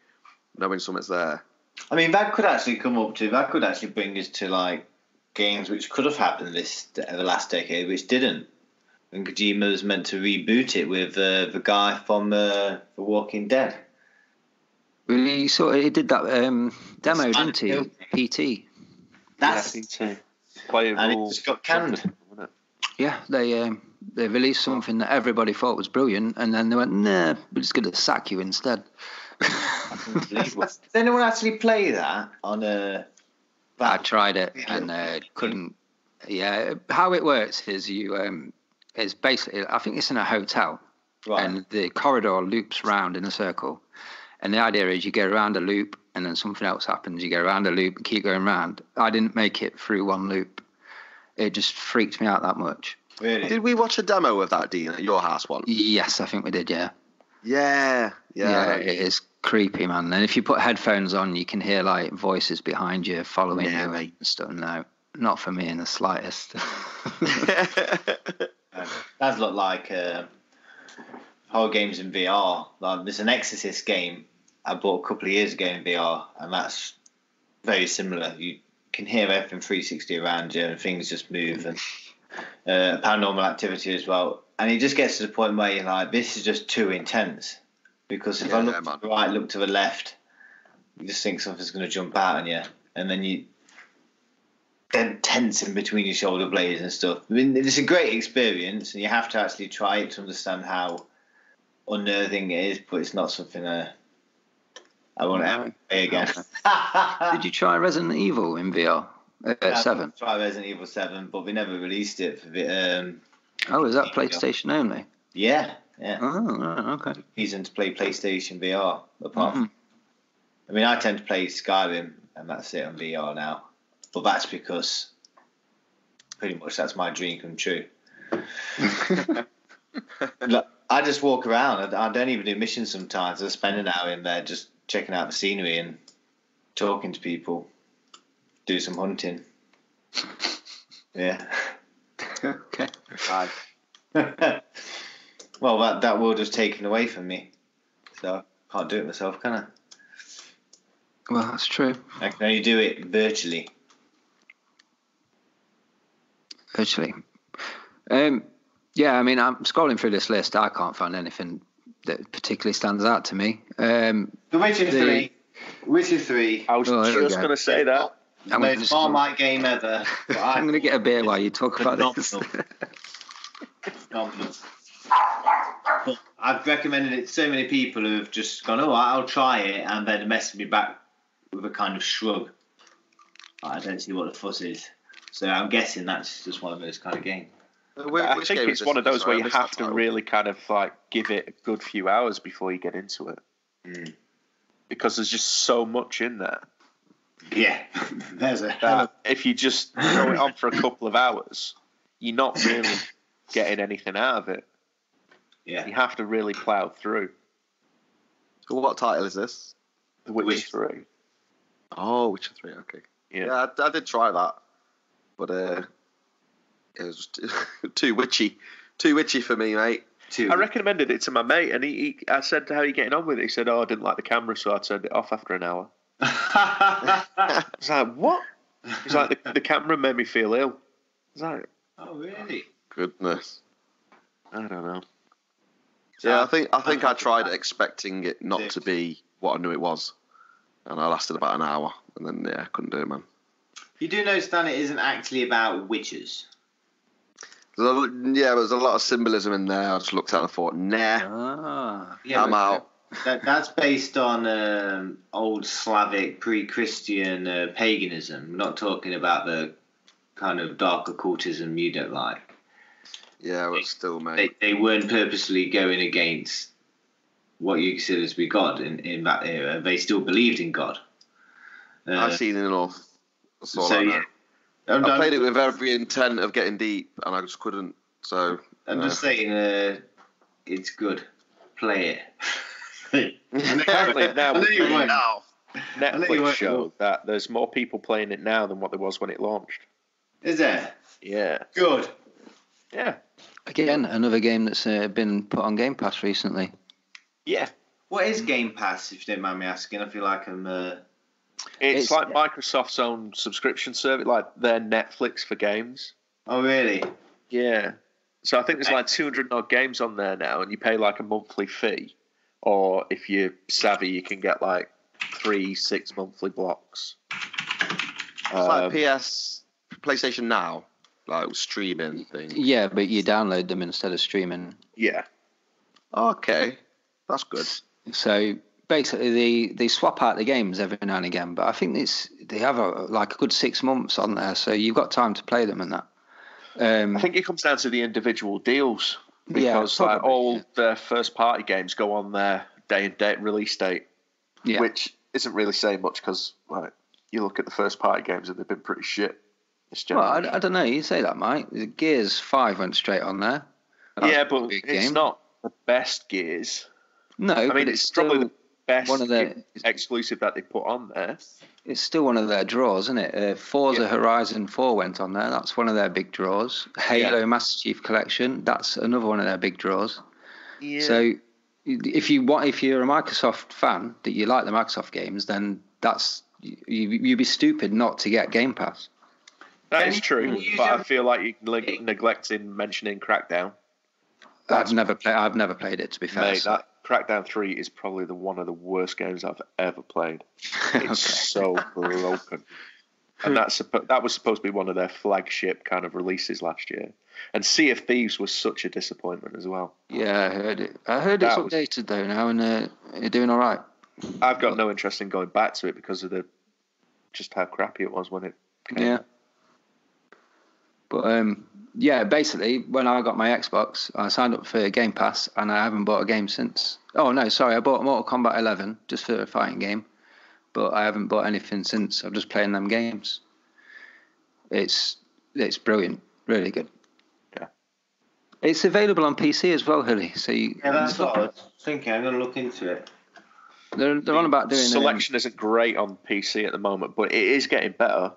knowing something's there. I mean, that could actually bring us to like games which could have happened the last decade, which didn't. And Kojima was meant to reboot it with the guy from The Walking Dead. Really, he did that demo, didn't he? PT. That's PT. And it just got canned. Yeah, they released something that everybody thought was brilliant, and then they went, "Nah, we're just going to sack you instead." Does anyone actually play that on a? I tried it and couldn't. Yeah, how it works is is basically, I think it's in a hotel, right, and the corridor loops round in a circle, and the idea is you go around a loop and then something else happens. You go around a loop and keep going round. I didn't make it through one loop. It just freaked me out that much. Really? Did we watch a demo of that, Dean, at your house once? Yes, I think we did. Yeah. Yeah. It is creepy, man. And if you put headphones on, you can hear like voices behind you following you and stuff. No, Not for me in the slightest. Does look like horror games in VR. Like, there's an Exorcist game I bought a couple of years ago in VR, and that's very similar. You can hear everything 360 around you, and things just move, and Paranormal Activity as well. And it just gets to the point where you're like, this is just too intense. Because if I look to the right, look to the left, you just think something's going to jump out on you, and then you then tense in between your shoulder blades and stuff. I mean, it's a great experience, and you have to actually try it to understand how unnerving it is, but it's not something I want to ever play again. Did you try Resident Evil in VR? 7? Try Resident Evil 7, but we never released it for the... is that PlayStation only? Yeah. Oh, right, okay. Reason to play PlayStation VR, apart from... I mean, I tend to play Skyrim, and that's it on VR now. But that's because pretty much that's my dream come true. Look, I just walk around. I don't even do missions sometimes. I spend an hour in there just checking out the scenery and talking to people. Do some hunting. Yeah. Okay. Well, that world was taken away from me. So I can't do it myself, can I? Well, that's true. I can only do it virtually. Virtually. Yeah, I mean, I'm scrolling through this list. I can't find anything that particularly stands out to me. The Witcher 3. Witcher 3. I was just going to say that. The most Marmite game ever. I'm going to get a beer while you talk about this. Phenomenal. But I've recommended it to so many people who have just gone, I'll try it, and then messaged me back with a kind of shrug. I don't see what the fuss is. So I'm guessing that's just one of those kind of games. I think it's one of those where you have to really kind of like give it a good few hours before you get into it. Because there's just so much in there. Yeah. There's a if you just throw it on for a couple of hours, you're not really getting anything out of it. Yeah. You have to really plough through. So what title is this? The Witcher 3. Oh, Witcher 3, okay. Yeah, I did try that. But it was too witchy. Too witchy for me, mate. I recommended it to my mate, and I said, how are you getting on with it? He said, I didn't like the camera, so I turned it off after an hour. I was like, what? He's like, the camera made me feel ill. I was like, oh, really? Goodness. I don't know. Yeah, I think I tried it expecting it not to be what I knew it was. And I lasted about an hour, and then, I couldn't do it, man. You do know, Stan, it isn't actually about witches. There's a lot of symbolism in there. I just looked at it and thought, nah, I'm out. That's based on old Slavic pre-Christian paganism. We're not talking about the kind of dark occultism you don't like. Yeah, but still, mate. They weren't purposely going against what you consider to be God in that era. They still believed in God. I've seen it all. That's all I know. I played it with every intent of getting deep, and I just couldn't. So I'm just saying, it's good. Play it. Apparently now Netflix showed that there's more people playing it now than what there was when it launched. Is there? Yeah. Good. Yeah. Again, another game that's been put on Game Pass recently. Yeah. What is Game Pass, if you don't mind me asking? I feel like I'm... It's like Microsoft's own subscription service, like their Netflix for games. Oh, really? Yeah. So I think there's like 200 odd games on there now, and you pay like a monthly fee. Or if you're savvy, you can get like 3-6 monthly blocks. It's like PlayStation Now, like streaming thing. Yeah, but you download them instead of streaming. Yeah. Okay, that's good. So basically, they swap out the games every now and again, but I think they have a good 6 months on there, so you've got time to play them and that. I think it comes down to the individual deals because all their first party games go on their day and date release date, which isn't really saying much because you look at the first party games and they've been pretty shit. Well, I don't know. You say that, Mike. Gears 5 went straight on there. That's but it's not the best Gears. No, I mean it's probably the best one of the exclusive that they put on there. It's still one of their draws, isn't it? Forza Horizon 4 went on there. That's one of their big draws. Halo Master Chief Collection. That's another one of their big draws. Yeah. So if you're a Microsoft fan that you like the Microsoft games, then you'd be stupid not to get Game Pass. That is true, but I feel like you're neglecting mentioning Crackdown. I've never played it, to be fair. Mate, that Crackdown 3 is probably one of the worst games I've ever played. It's so broken. And that was supposed to be one of their flagship kind of releases last year. And Sea of Thieves was such a disappointment as well. Yeah, I heard it. I heard it's updated though now, and you're doing all right. I've got no interest in going back to it because of just how crappy it was when it came out. But basically, when I got my Xbox, I signed up for Game Pass, and I haven't bought a game since. Oh no, sorry, I bought Mortal Kombat 11 just for a fighting game, but I haven't bought anything since. I'm just playing them games. It's brilliant, really good. Yeah, it's available on PC as well, Hilly. So that's what I was thinking. I'm going to look into it. They're on about doing selection isn't great on PC at the moment, but it is getting better.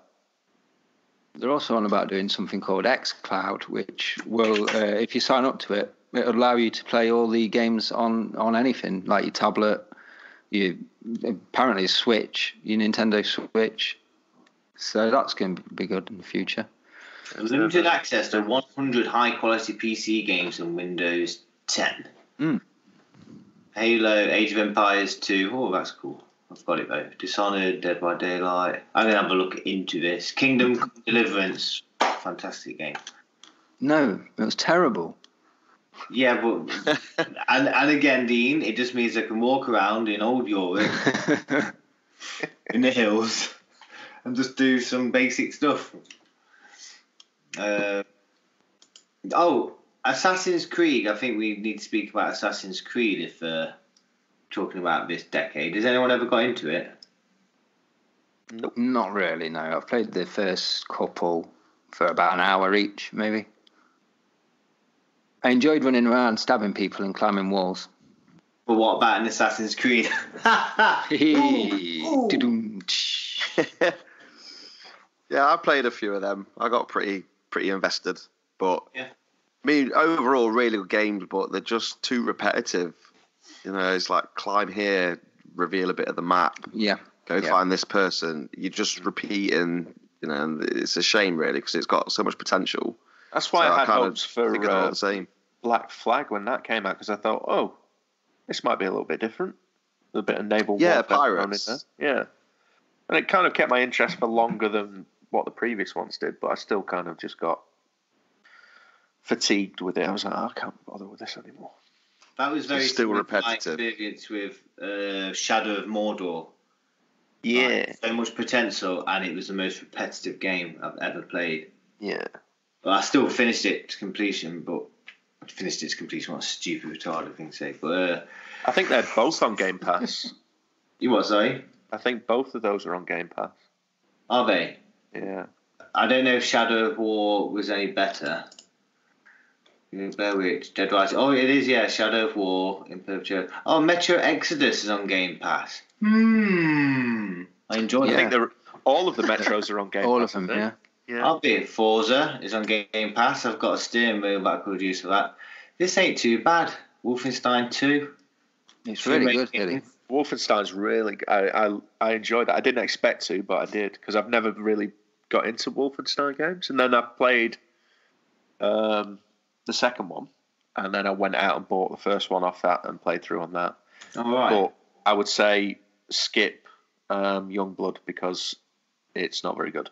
They're also on about doing something called xCloud, which will, if you sign up to it, it'll allow you to play all the games on anything, like your tablet, apparently Switch, your Nintendo Switch. So that's going to be good in the future. Limited access to 100 high-quality PC games on Windows 10. Halo, Age of Empires 2. Oh, that's cool. I've got it though. Dishonored, Dead by Daylight. I'm going to have a look into this. Kingdom Come Deliverance. Fantastic game. No, it was terrible. Yeah, but... and again, Dean, it just means I can walk around in old Europe, in the hills, and just do some basic stuff. Assassin's Creed. I think we need to speak about Assassin's Creed if talking about this decade. Has anyone ever got into it? Nope. Not really, no. I've played the first couple for about an hour each, maybe. I enjoyed running around, stabbing people and climbing walls. But what about an Assassin's Creed? Yeah, I played a few of them. I got pretty invested. But, I mean, overall, really good games, but they're just too repetitive. You know, it's like climb here, reveal a bit of the map. Yeah. Go find this person. You're just repeating, you know, and it's a shame, really, because it's got so much potential. That's why I had hopes for all the same. Black Flag when that came out, because I thought, oh, this might be a little bit different. A bit of naval warfare pirates. In there. Yeah. And it kind of kept my interest for longer than what the previous ones did, but I still kind of just got fatigued with it. I was like, I can't bother with this anymore. That was very still repetitive. My experience with Shadow of Mordor. Yeah. Like, so much potential, and it was the most repetitive game I've ever played. Yeah. Well, I still finished it to completion, but what a stupid, retarded thing to say. But I think they're both on Game Pass. You what, sorry? I think both of those are on Game Pass. Are they? Yeah. I don't know if Shadow of War was any better. Bear with Dead Rising. Oh, it is, yeah. Shadow of War in perpetuity. Oh, Metro Exodus is on Game Pass. I enjoyed it. I think all of the Metros are on Game Pass. All of them, yeah. I'll be it. Forza is on Game Pass. I've got a steering wheel that I could use for that. This ain't too bad. Wolfenstein 2. It's really good, really. Wolfenstein's really... I enjoyed that. I didn't expect to, but I did, because I've never really got into Wolfenstein games. And then I played the second one, and then I went out and bought the first one off that and played through on that. All right. But I would say skip Youngblood because it's not very good.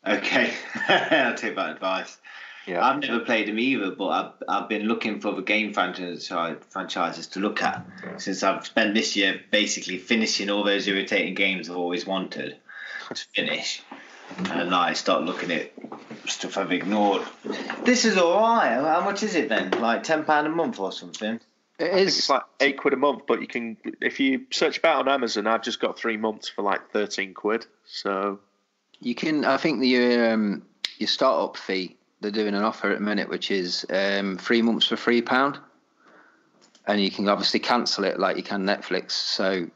Okay, I'll take that advice. Yeah. I've never played them either, but I've been looking for the game franchises to look at since I've spent this year basically finishing all those irritating games I've always wanted to finish. And I start looking at stuff I've ignored. This is all right. How much is it then? Like £10 a month or something? I think it's like £8 a month, but you can, if you search about on Amazon, I've just got 3 months for like £13. So you can. I think your startup fee, they're doing an offer at the minute, which is 3 months for £3, and you can obviously cancel it like you can Netflix. So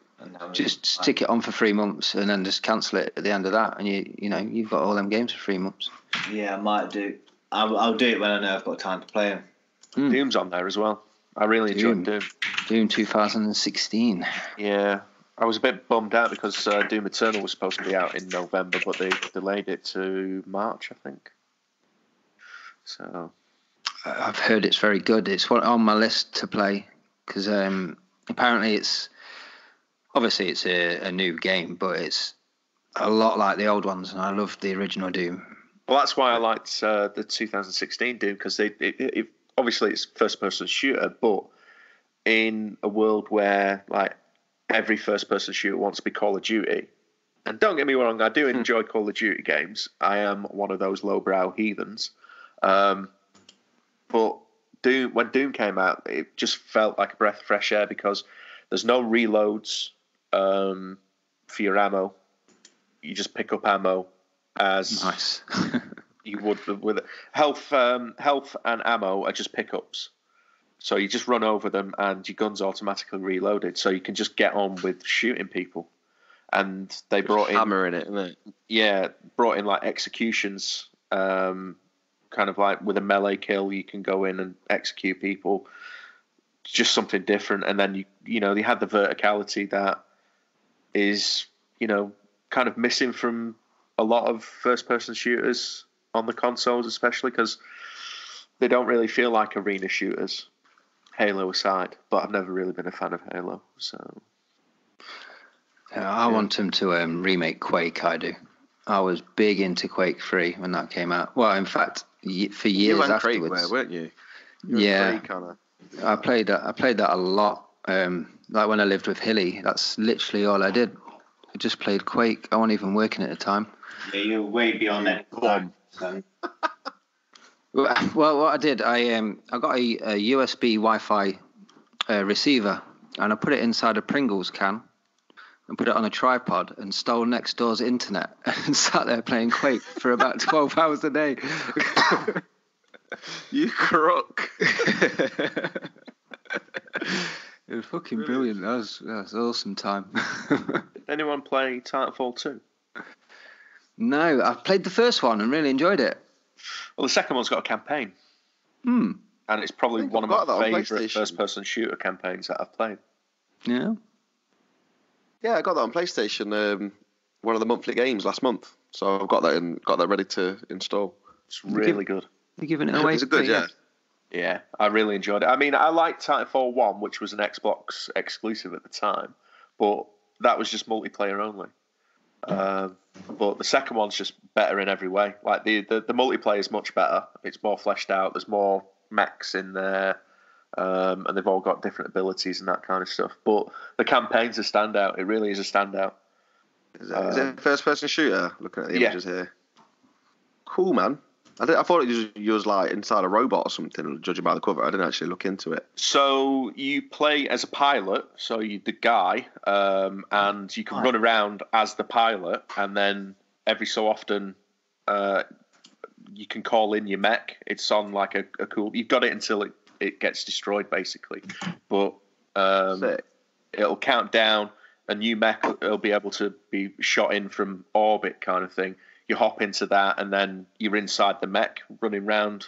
Just stick it on for 3 months and then just cancel it at the end of that, and you've got all them games for 3 months. Yeah, I might do. I'll do it when I know I've got time to play them. Doom's on there as well. I really enjoyed Doom. Doom 2016. Yeah, I was a bit bummed out because Doom Eternal was supposed to be out in November, but they delayed it to March, I think. So I've heard it's very good. It's on my list to play because apparently it's a new game, but it's a lot like the old ones, and I love the original Doom. Well, that's why I liked the 2016 Doom, because it obviously it's first-person shooter, but in a world where like every first-person shooter wants to be Call of Duty, and don't get me wrong, I do enjoy Call of Duty games. I am one of those lowbrow heathens, but when Doom came out, it just felt like a breath of fresh air because there's no reloads for your ammo. You just pick up ammo as nice. You would with health and ammo are just pickups. So you just run over them and your gun's automatically reloaded. So you can just get on with shooting people. And they brought in hammer in it, isn't it? Yeah, brought in like executions, kind of like with a melee kill, you can go in and execute people. Just something different. And then they had the verticality that is kind of missing from a lot of first-person shooters on the consoles, especially because they don't really feel like arena shooters, Halo aside. But I've never really been a fan of Halo, so. I want them to remake Quake. I do. I was big into Quake 3 when that came out. Well, in fact, for years afterwards. You were, weren't you? Yeah, I played that a lot. Like when I lived with Hilly, that's literally all I did. I just played Quake. I wasn't even working at the time. Yeah, you're way beyond that. Well, what I did, I got a USB Wi-Fi receiver, and I put it inside a Pringles can and put it on a tripod and stole next door's internet and sat there playing Quake for about 12 hours a day. You crook. It was fucking brilliant. That was awesome time. Did anyone play Titanfall 2? No, I've played the first one and really enjoyed it. Well, the second one's got a campaign. And it's probably one of my favourite first-person shooter campaigns that I've played. Yeah? Yeah, I got that on PlayStation, one of the monthly games last month. So I've got that ready to install. It's really good. You're giving it away? Is it good, yeah? Yeah, I really enjoyed it. I mean, I liked Titanfall 1, which was an Xbox exclusive at the time, but that was just multiplayer only. But the second one's just better in every way. Like the multiplayer is much better. It's more fleshed out. There's more mechs in there, and they've all got different abilities and that kind of stuff. But the campaign's a standout. It really is a standout. Is it a first-person shooter? Looking at the images here. Cool, man. I thought it was like inside a robot or something, judging by the cover. I didn't actually look into it. So you play as a pilot, so you're the guy, and you can run around as the pilot, and then every so often you can call in your mech. It's on like a cool... You've got it until it gets destroyed, basically. But it'll count down. A new mech will be able to be shot in from orbit kind of thing. You hop into that, and then you're inside the mech, running around.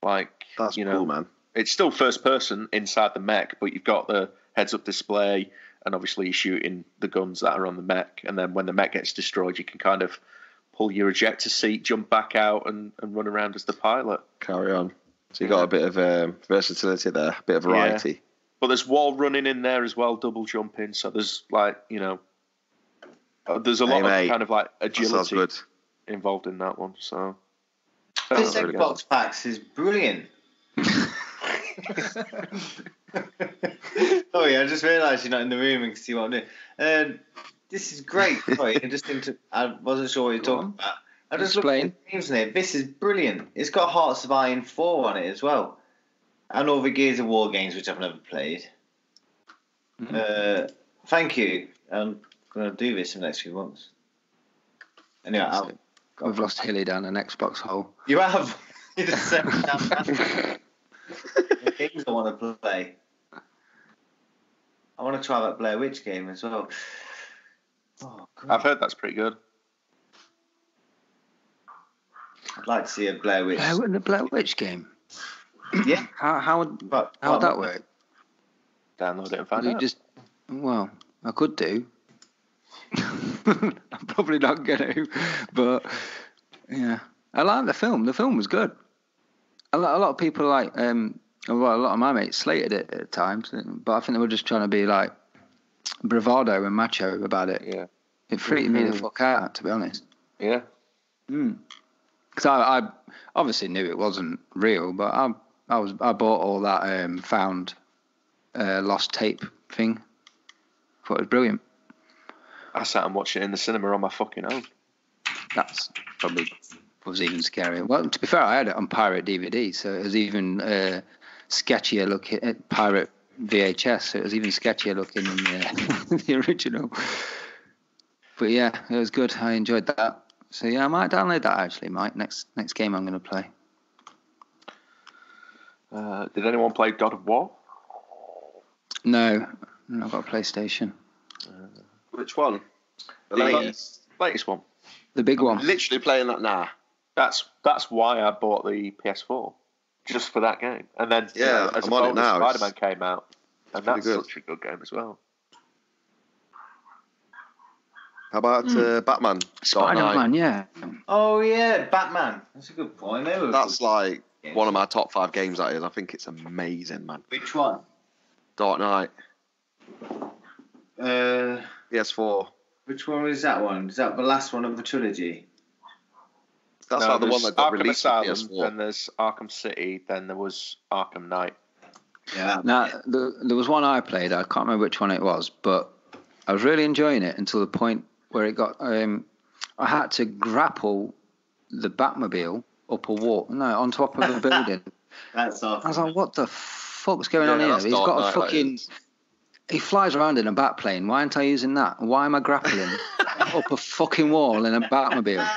That's cool, man. It's still first person inside the mech, but you've got the heads-up display, and obviously you're shooting the guns that are on the mech. And then when the mech gets destroyed, you can kind of pull your ejector seat, jump back out, and run around as the pilot. Carry on. So you got a bit of versatility there, a bit of variety. Yeah. But there's wall running in there as well, double jumping. So there's there's a lot of kind of like agility involved in that one. So this Xbox Packs is brilliant. Sorry, I just realised you're not in the room and can see what I'm doing. This is great. Sorry, I wasn't sure what you're talking about. I just looked at the games in there. This is brilliant. It's got Hearts of Iron 4 on it as well. And all the Gears of War games, which I've never played. Thank you. I'm going to do this in the next few months. Anyway, we've lost Hilly down an Xbox hole. You have? You just sent me down the games I want to play. I want to try that Blair Witch game as well. Oh, God. I've heard that's pretty good. I'd like to see a Blair Witch. The Blair Witch game. Yeah. How would that work? Download it and find out. Well, I could do. I'm probably not going to, but yeah, I like the film. The film was good. A lot of people a lot of my mates slated it at times, but I think they were just trying to be like bravado and macho about it. Yeah, it freaked me the fuck out, to be honest. Yeah. Because I obviously knew it wasn't real, but I bought all that found lost tape thing. Thought it was brilliant. I sat and watched it in the cinema on my fucking own. That's probably was even scarier. Well, to be fair, I had it on pirate DVD, so it was even sketchier looking at pirate VHS. So it was even sketchier looking than the original. But yeah, it was good. I enjoyed that. So yeah, I might download that actually, Mike. Next game I'm going to play. Did anyone play God of War? No, I've got a PlayStation. Which one? The latest one. The big one. Literally playing that now. That's why I bought the PS4, just for that game. And then as I'm on it now. Spider-Man came out, and that's good. Such a good game as well. How about Batman? Spider-Man, yeah. Oh yeah, Batman. That's a good point. That's like one of my top 5 games. That is. I think it's amazing, man. Which one? Dark Knight. PS4. Which one is that one? Is that the last one of the trilogy? That's like the one that got Arkham released for Asylum, PS4. then there's Arkham City, then there was Arkham Knight. Yeah. Now, there was one I played. I can't remember which one it was, but I was really enjoying it until the point where it got. I had to grapple the Batmobile up a wall, on top of a building. That's awesome. I was like, what the fuck's going on here? He's got a fucking. He flies around in a bat plane. Why aren't I using that? Why am I grappling up a fucking wall in a Batmobile?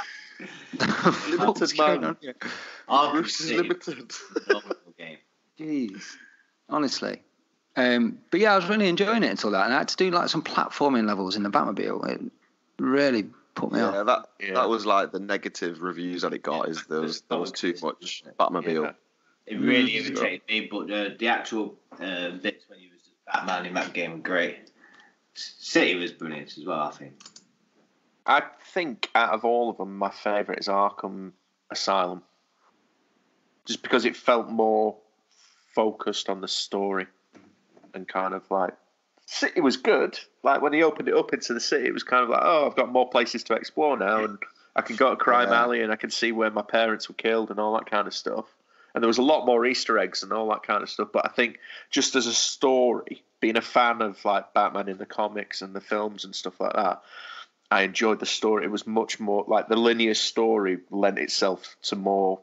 Limited man. Bruce is limited. Game. Jeez, honestly. But yeah, I was really enjoying it until that, and I had to do like some platforming levels in the Batmobile. It really put me off. That was like the negative reviews that it got. Is there was too much Batmobile. Yeah. It really irritated me, but the actual bits when you was just Batman in that game were great. City was brilliant as well, I think. I think out of all of them, my favourite is Arkham Asylum. Just because it felt more focused on the story and kind of like... City was good. Like when he opened it up into the city, it was kind of like, oh, I've got more places to explore now and I can go to Crime Alley and I can see where my parents were killed and all that kind of stuff. And there was a lot more Easter eggs and all that kind of stuff. But I think just as a story, being a fan of like Batman in the comics and the films and stuff like that, I enjoyed the story. It was much more like the linear story lent itself to more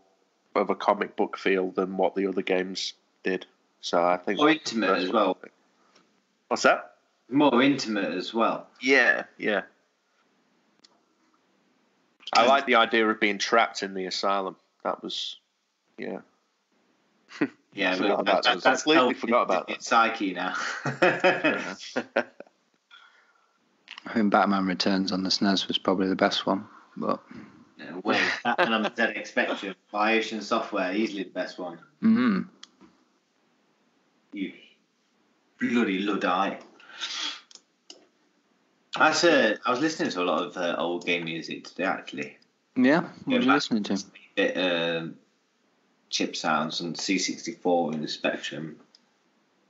of a comic book feel than what the other games did. So I think more intimate as well. What's that? More intimate as well. Yeah. I like the idea of being trapped in the asylum. That was, Yeah, but that's completely forgot about that. It's psyche now. I think Batman Returns on the SNES was probably the best one, but no way. Batman on the ZX Spectrum by Ocean Software, easily the best one. Mm-hmm. You bloody Luddite. I was listening to a lot of old game music today, actually. Yeah, what are you listening to? Bit chip sounds and C64 in the Spectrum.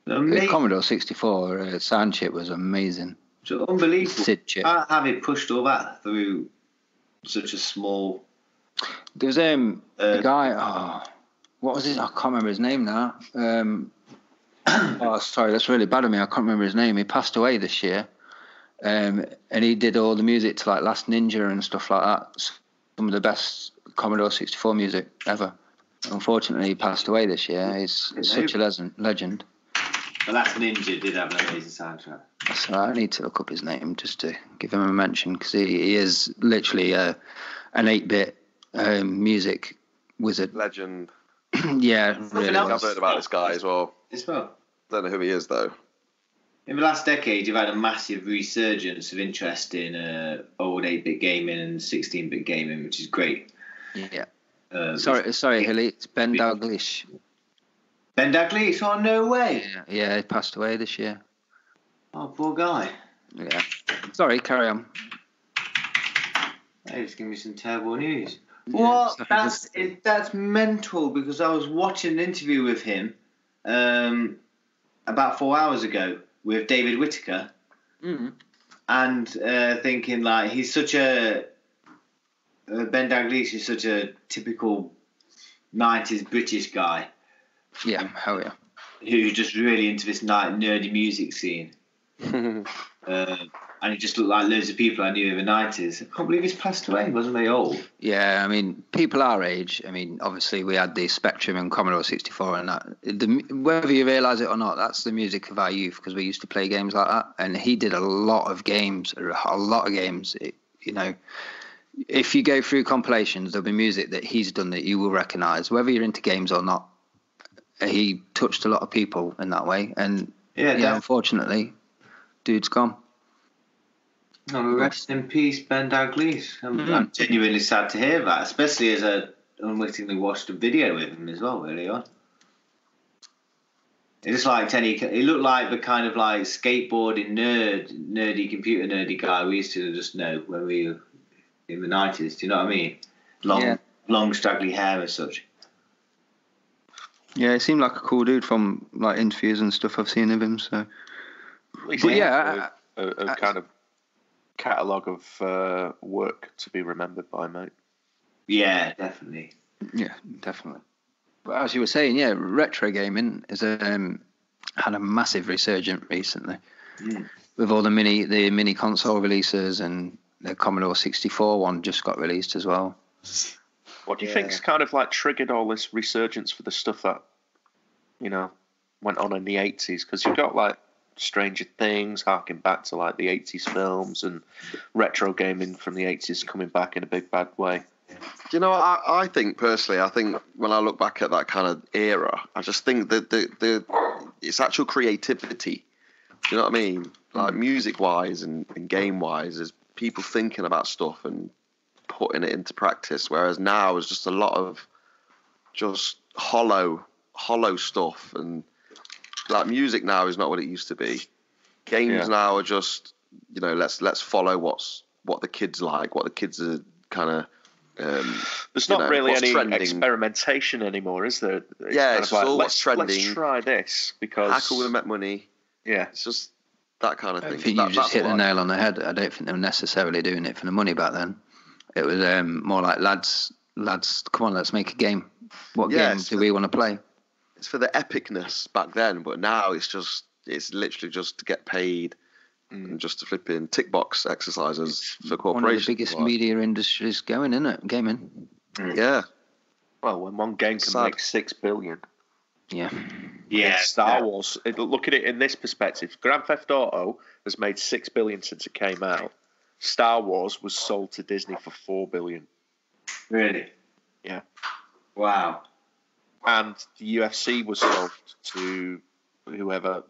The Commodore 64 sound chip was amazing. So unbelievable. SID chip. How it pushed all that through such a small. There was a guy. What was his? I can't remember his name now. Sorry, that's really bad of me. I can't remember his name. He passed away this year, and he did all the music to like Last Ninja and stuff like that. Some of the best Commodore 64 music ever. Unfortunately, he passed away this year. He's such a legend. The Last Ninja did have an amazing soundtrack. So I need to look up his name just to give him a mention because he is literally an 8-bit music wizard. Legend. Yeah, really. I've heard about this guy as well. As well. Don't know who he is though. In the last decade, you've had a massive resurgence of interest in old 8-bit gaming and 16-bit gaming, which is great. Yeah. Sorry, Hilly. It's Ben Dalglish. Ben Dalglish? Oh, no way. Yeah, he passed away this year. Oh, poor guy. Yeah. Sorry, carry on. Hey, just give me some terrible news. Yeah, what? That's mental, because I was watching an interview with him about 4 hours ago with David Whittaker, and thinking like he's such a Ben Dalglish is such a typical 90s British guy. Yeah, hell yeah. Who's just really into this nerdy music scene. And he just looked like loads of people I knew in the 90s. I can't believe he's passed away. He wasn't very old. Yeah, I mean, people our age, I mean, obviously we had the Spectrum and Commodore 64 and that. Whether you realise it or not, that's the music of our youth, because we used to play games like that. And he did a lot of games. You know, if you go through compilations, there'll be music that he's done that you will recognise, whether you're into games or not. He touched a lot of people in that way. And yeah, unfortunately, dude's gone. Oh, rest in peace, Ben Dalglish. I'm genuinely sad to hear that, especially as I unwittingly watched a video with him as well early on. It just like he looked like the kind of like skateboarding nerdy computer nerdy guy we used to just know when we were in the 90s. Do you know what I mean? Long straggly hair and such. Yeah, he seemed like a cool dude from like interviews and stuff I've seen of him. So, but yeah, a kind of catalogue of work to be remembered by, mate. Yeah, definitely. Yeah, definitely. But as you were saying, yeah, retro gaming has had a massive resurgence recently with all the mini console releases, and the Commodore 64 one just got released as well. What do you think's kind of like triggered all this resurgence for the stuff that, you know, went on in the 80s? Because you've got like Stranger Things harking back to like the 80s films, and retro gaming from the 80s coming back in a big bad way. You know, I think personally, when I look back at that kind of era, I just think that it's actual creativity. Do you know what I mean? Like music wise and game wise, is people thinking about stuff and putting it into practice. Whereas now it's just a lot of just hollow stuff, and like music now is not what it used to be. Games now are just, you know, let's follow what the kids like, what the kids are kind of. There's not really any trending. Experimentation anymore, is there? It's it's like, all what's trending. Let's try this because hackle with make money. Yeah, it's just that kind of thing. I think you just hit the nail on the head. I don't think they were necessarily doing it for the money back then. It was more like lads, come on, let's make a game. What game do we want to play? It's for the epicness back then, but now it's literally just to get paid. And just to flip in tick box exercises for corporations. One of the biggest media industries going, isn't it? Gaming. Yeah. Well, when one game can make $6 billion. Yeah. Yeah. Star Wars. Look at it in this perspective. Grand Theft Auto has made $6 billion since it came out. Star Wars was sold to Disney for $4 billion. Really? Yeah. Wow. And the UFC was sold to whoever,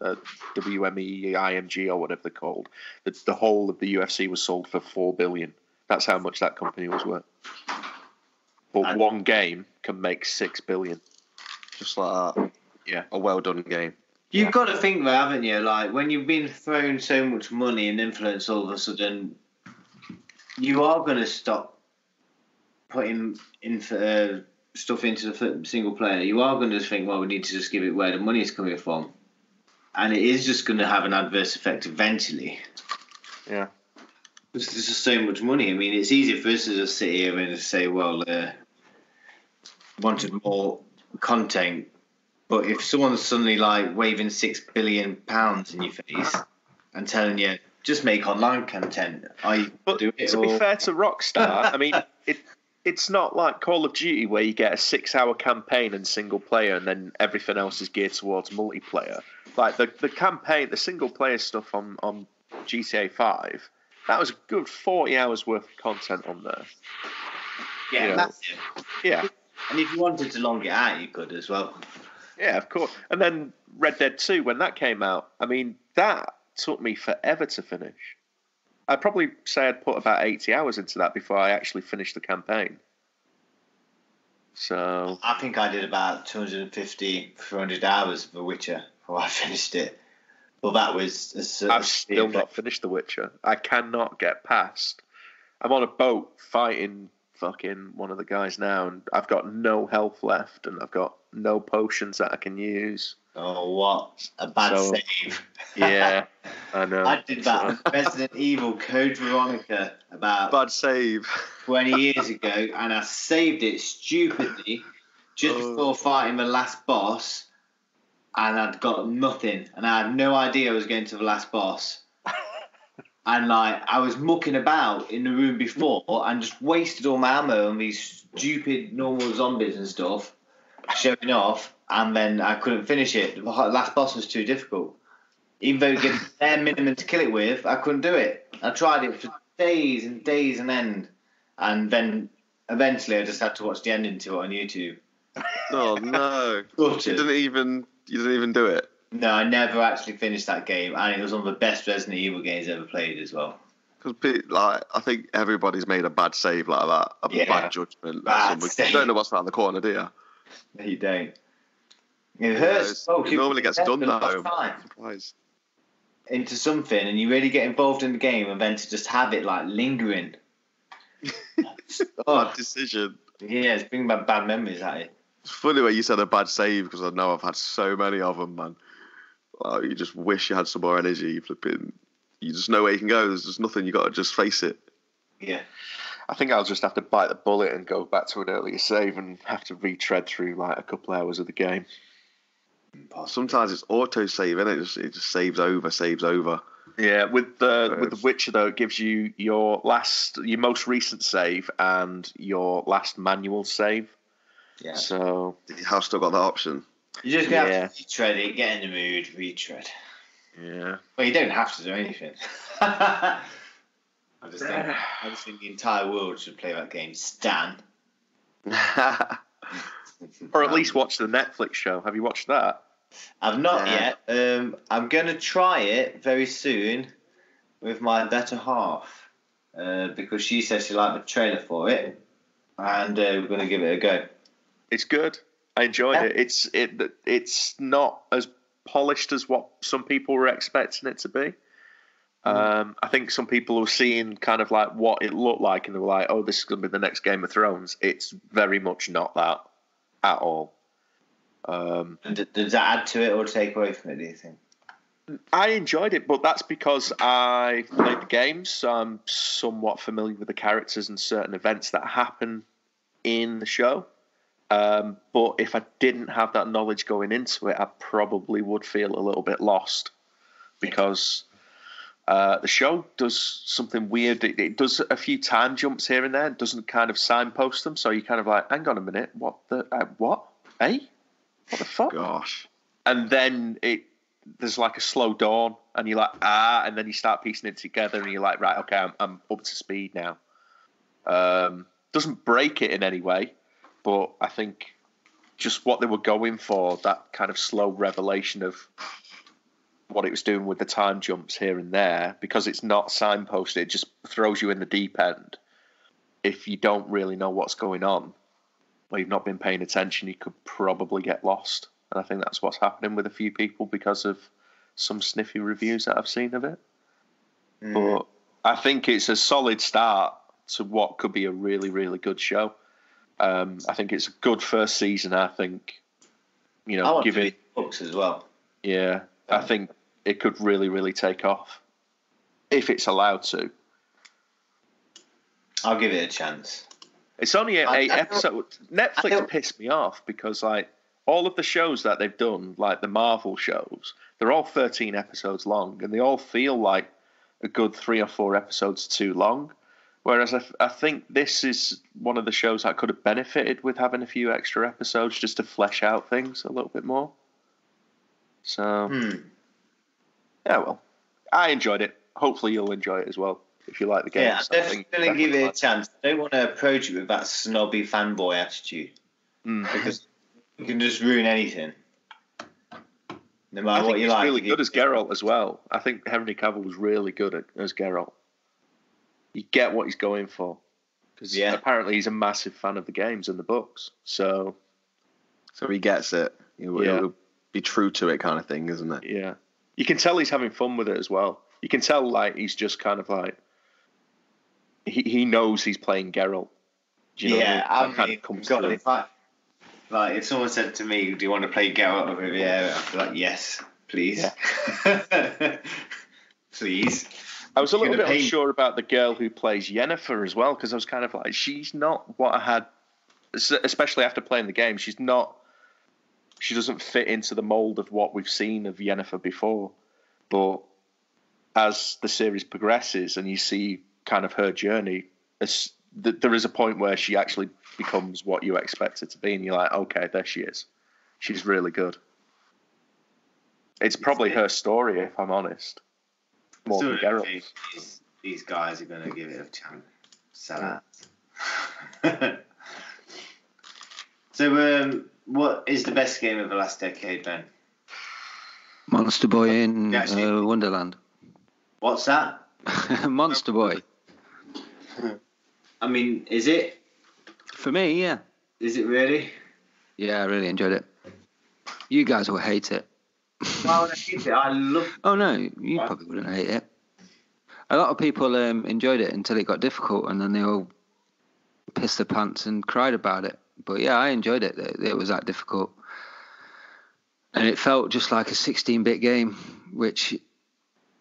WME, IMG, or whatever they're called. The whole of the UFC was sold for $4 billion. That's how much that company was worth. But one game can make $6 billion. Just like that. Yeah. A well done game. You've got to think though, haven't you? Like when you've been thrown so much money and influence, all of a sudden, you are going to stop putting stuff into the single player. You are going to think, well, we need to just give it where the money is coming from. And it is just going to have an adverse effect eventually. Yeah. Because there's just so much money. I mean, it's easy for us to just sit here and say, well, wanted more content. But if someone's suddenly like waving £6 billion in your face and telling you, just make online content, to be fair to Rockstar, I mean, it's not like Call of Duty where you get a 6-hour campaign and single player and then everything else is geared towards multiplayer. Like the campaign, the single player stuff on GTA 5, that was a good 40 hours worth of content on there. Yeah, massive. Yeah. And if you wanted to long it out, you could as well. Yeah, of course. And then Red Dead 2, when that came out, I mean, that took me forever to finish. I'd probably say I'd put about 80 hours into that before I actually finished the campaign. So I think I did about 250, 300 hours of The Witcher before I finished it. Well, that was... I've still not finished The Witcher. I cannot get past. I'm on a boat fighting fucking one of the guys now, and I've got no health left, and I've got no potions that I can use. Oh, what a bad save. Yeah, I know. I did that on Resident Evil Code Veronica about Bad save. 20 years ago, and I saved it stupidly just before fighting the last boss, and I'd got nothing, and I had no idea I was going to the last boss. And like I was mucking about in the room before and just wasted all my ammo on these stupid normal zombies and stuff, showing off, and then I couldn't finish it. The last boss was too difficult. Even though getting bare minimum to kill it with, I couldn't do it. I tried it for days and days on end, and then eventually I just had to watch the ending to it on YouTube. Oh no! You didn't even do it. No, I never actually finished that game, and it was one of the best Resident Evil games ever played as well. Because I think everybody's made a bad save like that, a bad judgment. You don't know what's around the corner, do you? No, you don't. It hurts. It normally gets done though. Into something, and you really get involved in the game, and then to just have it like lingering. Bad decision. Yeah, it's bringing back bad memories at it. It's funny when you said a bad save, because I know I've had so many of them, man. You just wish you had some more energy. You just know where you can go. There's just nothing. You got to just face it. Yeah. I think I'll just have to bite the bullet and go back to an earlier save and have to retread through like a couple hours of the game. Sometimes it's auto save, isn't it? It just saves over. Yeah, with the Witcher though, it gives you your most recent save and your last manual save. Yeah. So you have still got that option. You're just gonna have to retread it, get in the mood, retread. Yeah. Well, you don't have to do anything. I just think the entire world should play that game. Stan. Or at least watch the Netflix show. Have you watched that? I've not yet. I'm going to try it very soon with my better half because she says she liked the trailer for it, and we're going to give it a go. It's good. I enjoyed it. It's not as polished as what some people were expecting it to be. I think some people were seeing kind of like what it looked like, and they were like, "Oh, this is going to be the next Game of Thrones." It's very much not that at all. And does that add to it or take away from it, do you think? I enjoyed it, but that's because I played the games, so I'm somewhat familiar with the characters and certain events that happen in the show. But if I didn't have that knowledge going into it, I probably would feel a little bit lost because the show does something weird. It does a few time jumps here and there. It doesn't kind of signpost them, so you kind of like, hang on a minute, what? Eh? What the fuck? Gosh. And then there's like a slow dawn, and you're like, and then you start piecing it together, and you're like, right, okay, I'm up to speed now. Doesn't break it in any way, but I think just what they were going for, that kind of slow revelation of what it was doing with the time jumps here and there, because it's not signposted, it just throws you in the deep end. If you don't really know what's going on, or you've not been paying attention, you could probably get lost. And I think that's what's happening with a few people because of some sniffy reviews that I've seen of it. But I think it's a solid start to what could be a really, really good show. I think it's a good first season. I think, I want to read the books as well. Yeah, I think it could really, really take off if it's allowed to. I'll give it a chance. It's only 8 episodes. Netflix pissed me off because, like, all of the shows that they've done, like the Marvel shows, they're all 13 episodes long, and they all feel like a good 3 or 4 episodes too long. Whereas I think this is one of the shows that could have benefited with having a few extra episodes just to flesh out things a little bit more. So, yeah, well, I enjoyed it. Hopefully you'll enjoy it as well. If you like the game. Yeah, I'm definitely give it a chance. I don't want to approach it with that snobby fanboy attitude. Because you can just ruin anything. No I matter think what you he's like. really good as Geralt as well. I think Henry Cavill was really good as Geralt. You get what he's going for. Because apparently he's a massive fan of the games and the books. So he gets it. He'll be true to it kind of thing, isn't it? Yeah. You can tell he's having fun with it as well. You can tell like he's just kind of like he knows he's playing Geralt. Do you know what I mean? If someone said to me, "Do you want to play Geralt of Rivia?" I'd be like, "Yes, please." Yeah. Please. I was a little bit unsure about the girl who plays Yennefer as well, because I was kind of like, she's not what I had, especially after playing the game. She doesn't fit into the mold of what we've seen of Yennefer before. But as the series progresses and you see kind of her journey, there is a point where she actually becomes what you expect her to be, and you're like, okay, there she is. She's really good. It's probably her story, if I'm honest. More than Geralt. These guys are going to give it a chance. Sell out. So, what is the best game of the last decade, Ben? Monster Boy in Wonderland. What's that? Monster Boy. I mean, is it? For me, yeah. Is it really? Yeah, I really enjoyed it. You guys will hate it. Well, I love. Oh no, you probably wouldn't hate it. A lot of people enjoyed it until it got difficult, and then they all pissed their pants and cried about it. But yeah, I enjoyed it. It was that difficult, and it felt just like a 16-bit game, which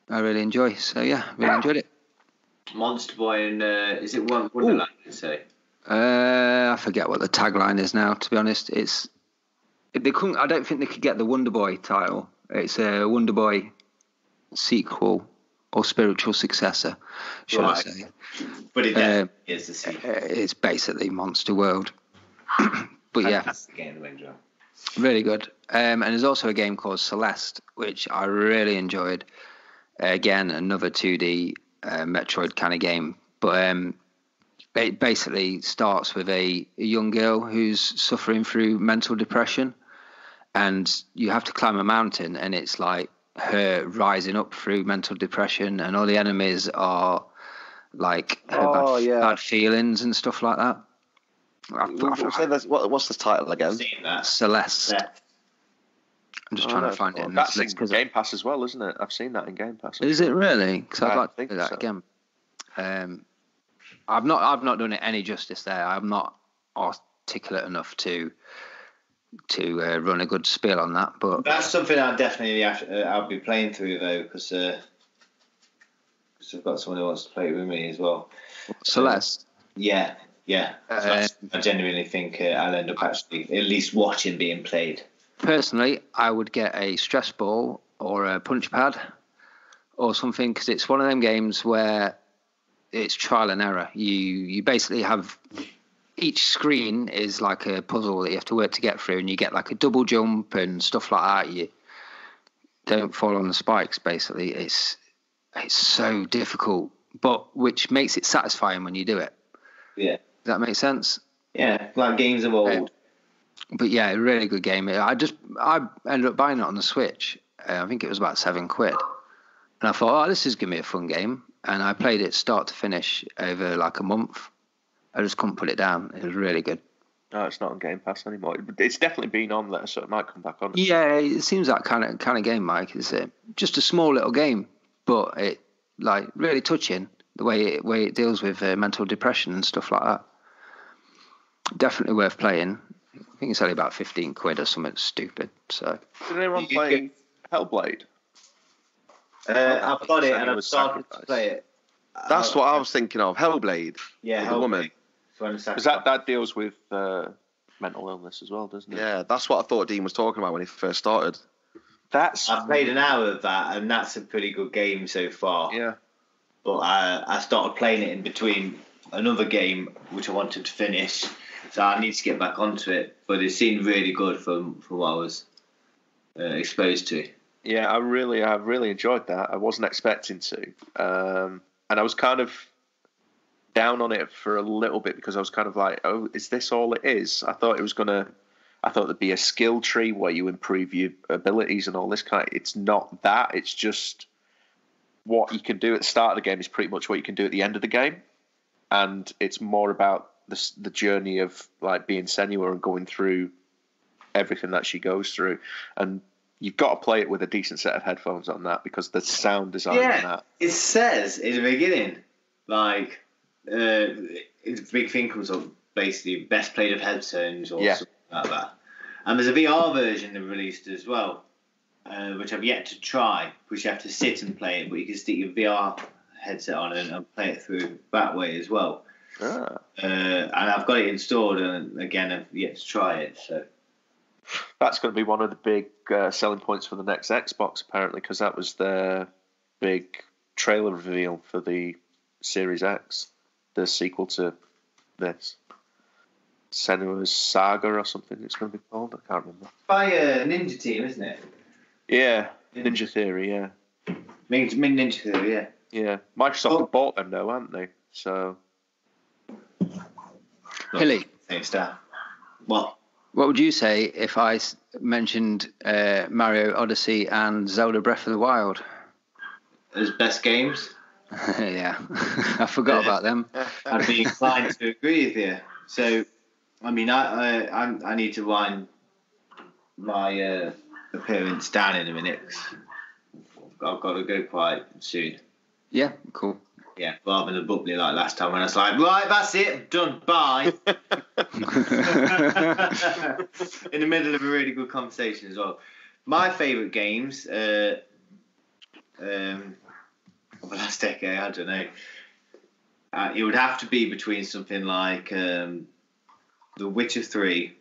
I really enjoy. So yeah, really enjoyed it. Monster Boy and is it Wonderland? You say? I forget what the tagline is now. To be honest, they couldn't. I don't think they could get the Wonder Boy title. It's a Wonder Boy sequel or spiritual successor, should I say? But it is the sequel. It's basically Monster World. But yeah, really good. And there's also a game called Celeste, which I really enjoyed. Again, another 2D Metroid kind of game, but it basically starts with a young girl who's suffering through mental depression. And you have to climb a mountain, and it's like her rising up through mental depression, and all the enemies are like her bad feelings and stuff like that. What's the title again? Celeste. I'm just trying to find it. That's in Game Pass as well, isn't it? I've seen that in Game Pass. Is it really? Because I'd like to do that again. I've not done it any justice there. I'm not articulate enough to run a good spiel on that, but that's something I'll be playing through though, because I've got someone who wants to play it with me as well. Celeste. Yeah. I genuinely think I'll end up actually at least watching being played. Personally, I would get a stress ball or a punch pad or something, because it's one of them games where it's trial and error. You basically have. Each screen is like a puzzle that you have to work to get through, and you get like a double jump and stuff like that. You don't fall on the spikes, basically. It's so difficult, but which makes it satisfying when you do it. Yeah. Does that make sense? Yeah, like games of old. But yeah, a really good game. I ended up buying it on the Switch. I think it was about £7. And I thought, this is going to be a fun game. And I played it start to finish over like a month. I just couldn't put it down. It was really good. No, it's not on Game Pass anymore. It's definitely been on there, so it might come back on. Yeah, it seems that kind of game, Mike. It's just a small little game, but it like really touching the way it deals with mental depression and stuff like that. Definitely worth playing. I think it's only about £15 or something stupid. So. Did anyone play Hellblade? I've got it and I've started to play it. That's what I was thinking of. Hellblade. Yeah, with the woman. Because that deals with mental illness as well, doesn't it? Yeah, that's what I thought Dean was talking about when he first started. I've played an hour of that, and that's a pretty good game so far. Yeah. But I started playing it in between another game which I wanted to finish, so I need to get back onto it. But it seemed really good from what I was exposed to. Yeah, I really enjoyed that. I wasn't expecting to, and I was kind of down on it for a little bit because I was kind of like, oh, is this all it is? I thought it was gonna. I thought there'd be a skill tree where you improve your abilities and all this kind. It's not that. It's just what you can do at the start of the game is pretty much what you can do at the end of the game, and it's more about the journey of like being Senua and going through everything that she goes through. And you've got to play it with a decent set of headphones on that, because the sound design on that. It says in the beginning, like, it's a big thing comes up, basically, best played of headphones or something like that. And there's a VR version they've released as well, which I've yet to try, which you have to sit and play it, but you can stick your VR headset on and play it through that way as well. And I've got it installed, and again, I've yet to try it, so... That's going to be one of the big selling points for the next Xbox, apparently, because that was their big trailer reveal for the Series X, the sequel to this. Senua's Saga or something it's going to be called. I can't remember. By Ninja Team, isn't it? Yeah, Ninja Theory, yeah. Ninja Theory, yeah. Yeah, Microsoft have bought them, though, haven't they? So... Hilly. Thanks, Star. What? What would you say if I mentioned Mario Odyssey and Zelda Breath of the Wild? As best games? Yeah, I forgot about them. I'd be inclined to agree with you. So, I mean, I need to wind my appearance down in a minute. I've got to go quite soon. Yeah, cool. Yeah, rather than abruptly like last time when I was like, right, that's it, I'm done, bye. In the middle of a really good conversation as well. My favourite games of the last decade, I don't know. It would have to be between something like The Witcher 3,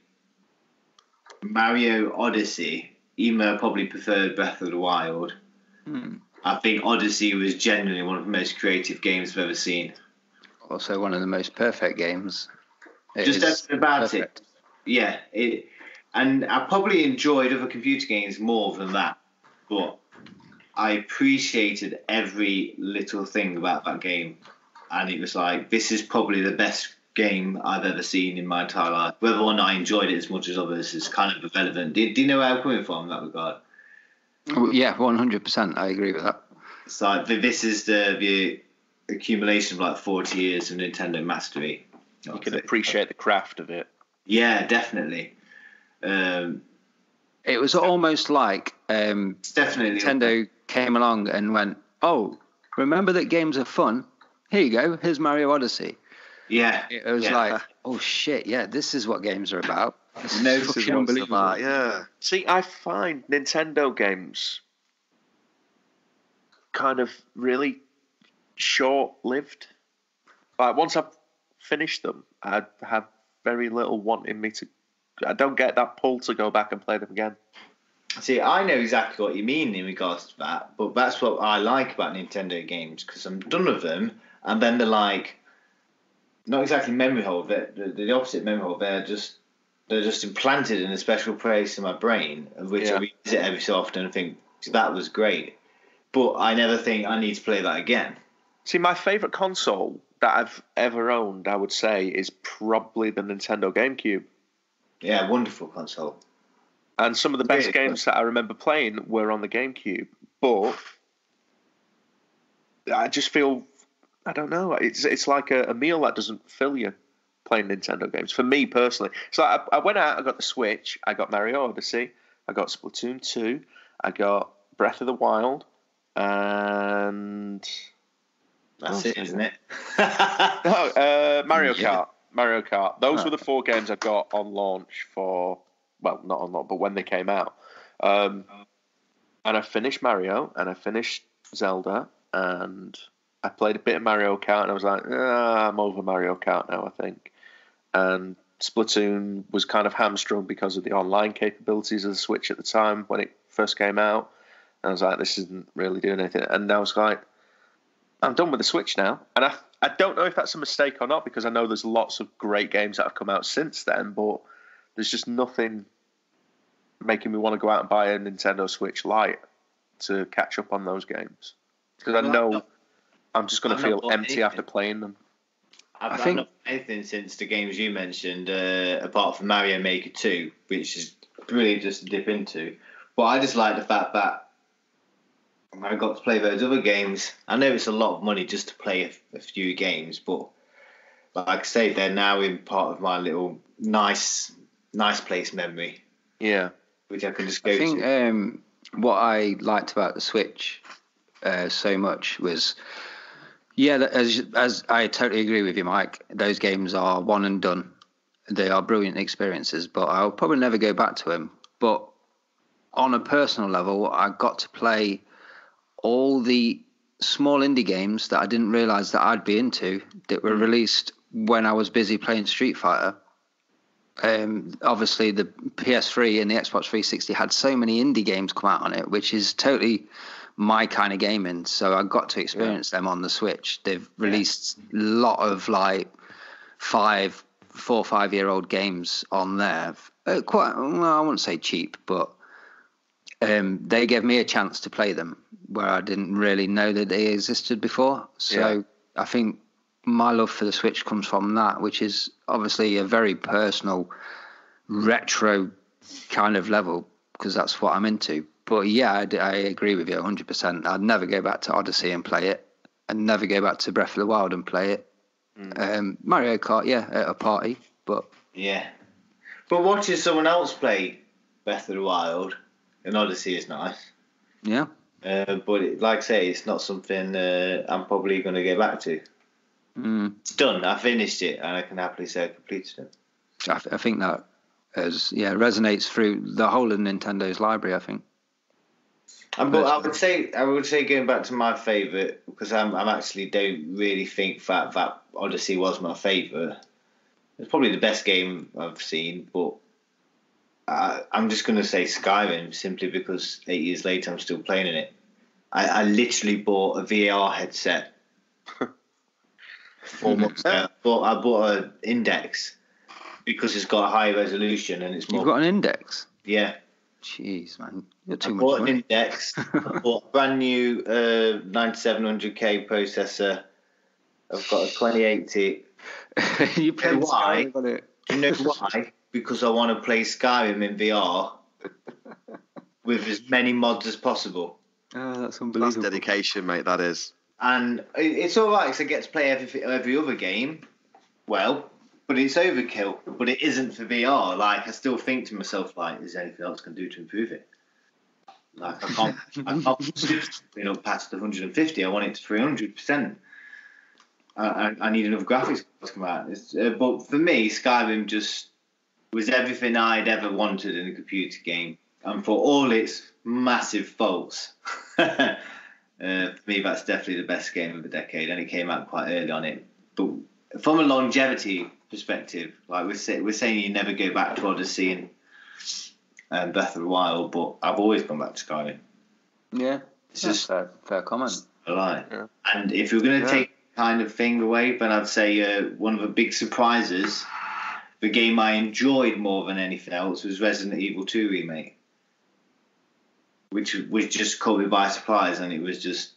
Mario Odyssey, even though I probably preferred Breath of the Wild. I think Odyssey was genuinely one of the most creative games I've ever seen. Also one of the most perfect games. Just everything about it. Yeah. And I probably enjoyed other computer games more than that. But I appreciated every little thing about that game. And it was like, this is probably the best game I've ever seen in my entire life. Whether or not I enjoyed it as much as others is kind of irrelevant. Do you know where I'm coming from in that regard? Yeah, 100%. I agree with that. It's like, this is the accumulation of like 40 years of Nintendo mastery. You can appreciate the craft of it. Yeah, definitely. It was almost like definitely Nintendo came along and went, oh, remember that games are fun? Here you go. Here's Mario Odyssey. Yeah. It was like, oh, shit, yeah, this is what games are about. This No, is fucking unbelievable. Yeah. See, I find Nintendo games kind of really short-lived. Like, once I've finished them, I have very little wanting me to... I don't get that pull to go back and play them again. See, I know exactly what you mean in regards to that, but that's what I like about Nintendo games, because I'm done with them, and then they're like, not exactly memory hold, they're the opposite memory hold, they're just implanted in a special place in my brain, of which I revisit every so often and think, that was great. But I never think I need to play that again. See, my favourite console that I've ever owned, I would say, is probably the Nintendo GameCube. Yeah, wonderful console. And some of the best games that I remember playing were on the GameCube. But I just feel, I don't know, it's like a meal that doesn't fill you playing Nintendo games. For me personally. So I went out, I got the Switch, I got Mario Odyssey, I got Splatoon 2, I got Breath of the Wild, and... That's it, isn't it? Mario Kart. Mario Kart. Those were the 4 games I got on launch for... Well, not on launch, but when they came out. And I finished Mario, and I finished Zelda, and I played a bit of Mario Kart, and I was like, I'm over Mario Kart now, I think. And Splatoon was kind of hamstrung because of the online capabilities of the Switch at the time when it first came out. And I was like, this isn't really doing anything. And I was like, I'm done with the Switch now. And I don't know if that's a mistake or not, because I know there's lots of great games that have come out since then, but there's just nothing making me want to go out and buy a Nintendo Switch Lite to catch up on those games. Because I know I'm just going to feel empty after playing them. I've not played anything since the games you mentioned, apart from Mario Maker 2, which is brilliant just to dip into. But I just like the fact that I got to play those other games. I know it's a lot of money just to play a few games, but like I say, they're now in part of my little nice place memory. Yeah. Which I can just go to. I think what I liked about the Switch so much was, as I totally agree with you, Mike, those games are one and done. They are brilliant experiences, but I'll probably never go back to them. But on a personal level, I got to play all the small indie games that I didn't realise that I'd be into that were released when I was busy playing Street Fighter. Obviously, the PS3 and the Xbox 360 had so many indie games come out on it, which is totally my kind of gaming. So I got to experience them on the Switch. They've released a lot of like 4 or 5 year old games on there. Quite, well, I wouldn't say cheap, but they gave me a chance to play them where I didn't really know that they existed before. So I think my love for the Switch comes from that, which is obviously a very personal, retro kind of level, because that's what I'm into. But yeah, I agree with you 100%. I'd never go back to Odyssey and play it, and never go back to Breath of the Wild and play it. Mario Kart, at a party, but yeah. But watching someone else play Breath of the Wild and Odyssey is nice. Yeah. But like I say, it's not something I'm probably going to go back to. It's done. I finished it, and I can happily say I completed it. I think that resonates through the whole of Nintendo's library, I think. But I would say going back to my favourite, because I'm actually don't really think that Odyssey was my favourite. It's probably the best game I've seen, but I'm just going to say Skyrim simply because 8 years later I'm still playing in it. I literally bought a VR headset 4 months ago. I bought an Index because it's got a high resolution and it's more. You've got an Index? Yeah. Jeez, man, you're too I much bought money. an Index. I bought a brand new 9700K processor. I've got a 2080. You played Skyrim on it. Do you know why? Because I want to play Skyrim in VR with as many mods as possible. Oh, that's unbelievable. That's dedication, mate, that is. And it's all right because I get to play every other game. Well, but it's overkill. But it isn't for VR. Like, I still think to myself, like, is there anything else I can do to improve it? Like, I can't past 150. I want it to 300%. I need another graphics card to come out. But for me, Skyrim just was everything I'd ever wanted in a computer game. And for all its massive faults, for me, that's definitely the best game of the decade. And it came out quite early on it. But from a longevity perspective, like we're saying you never go back to Odyssey and Breath of the Wild, but I've always gone back to Skyrim. Yeah, it's just fair comment. A lie. Yeah. And if you're going to take kind of thing away, then I'd say one of the big surprises, the game I enjoyed more than anything else, was Resident Evil 2 Remake, which just caught me by surprise, and it was just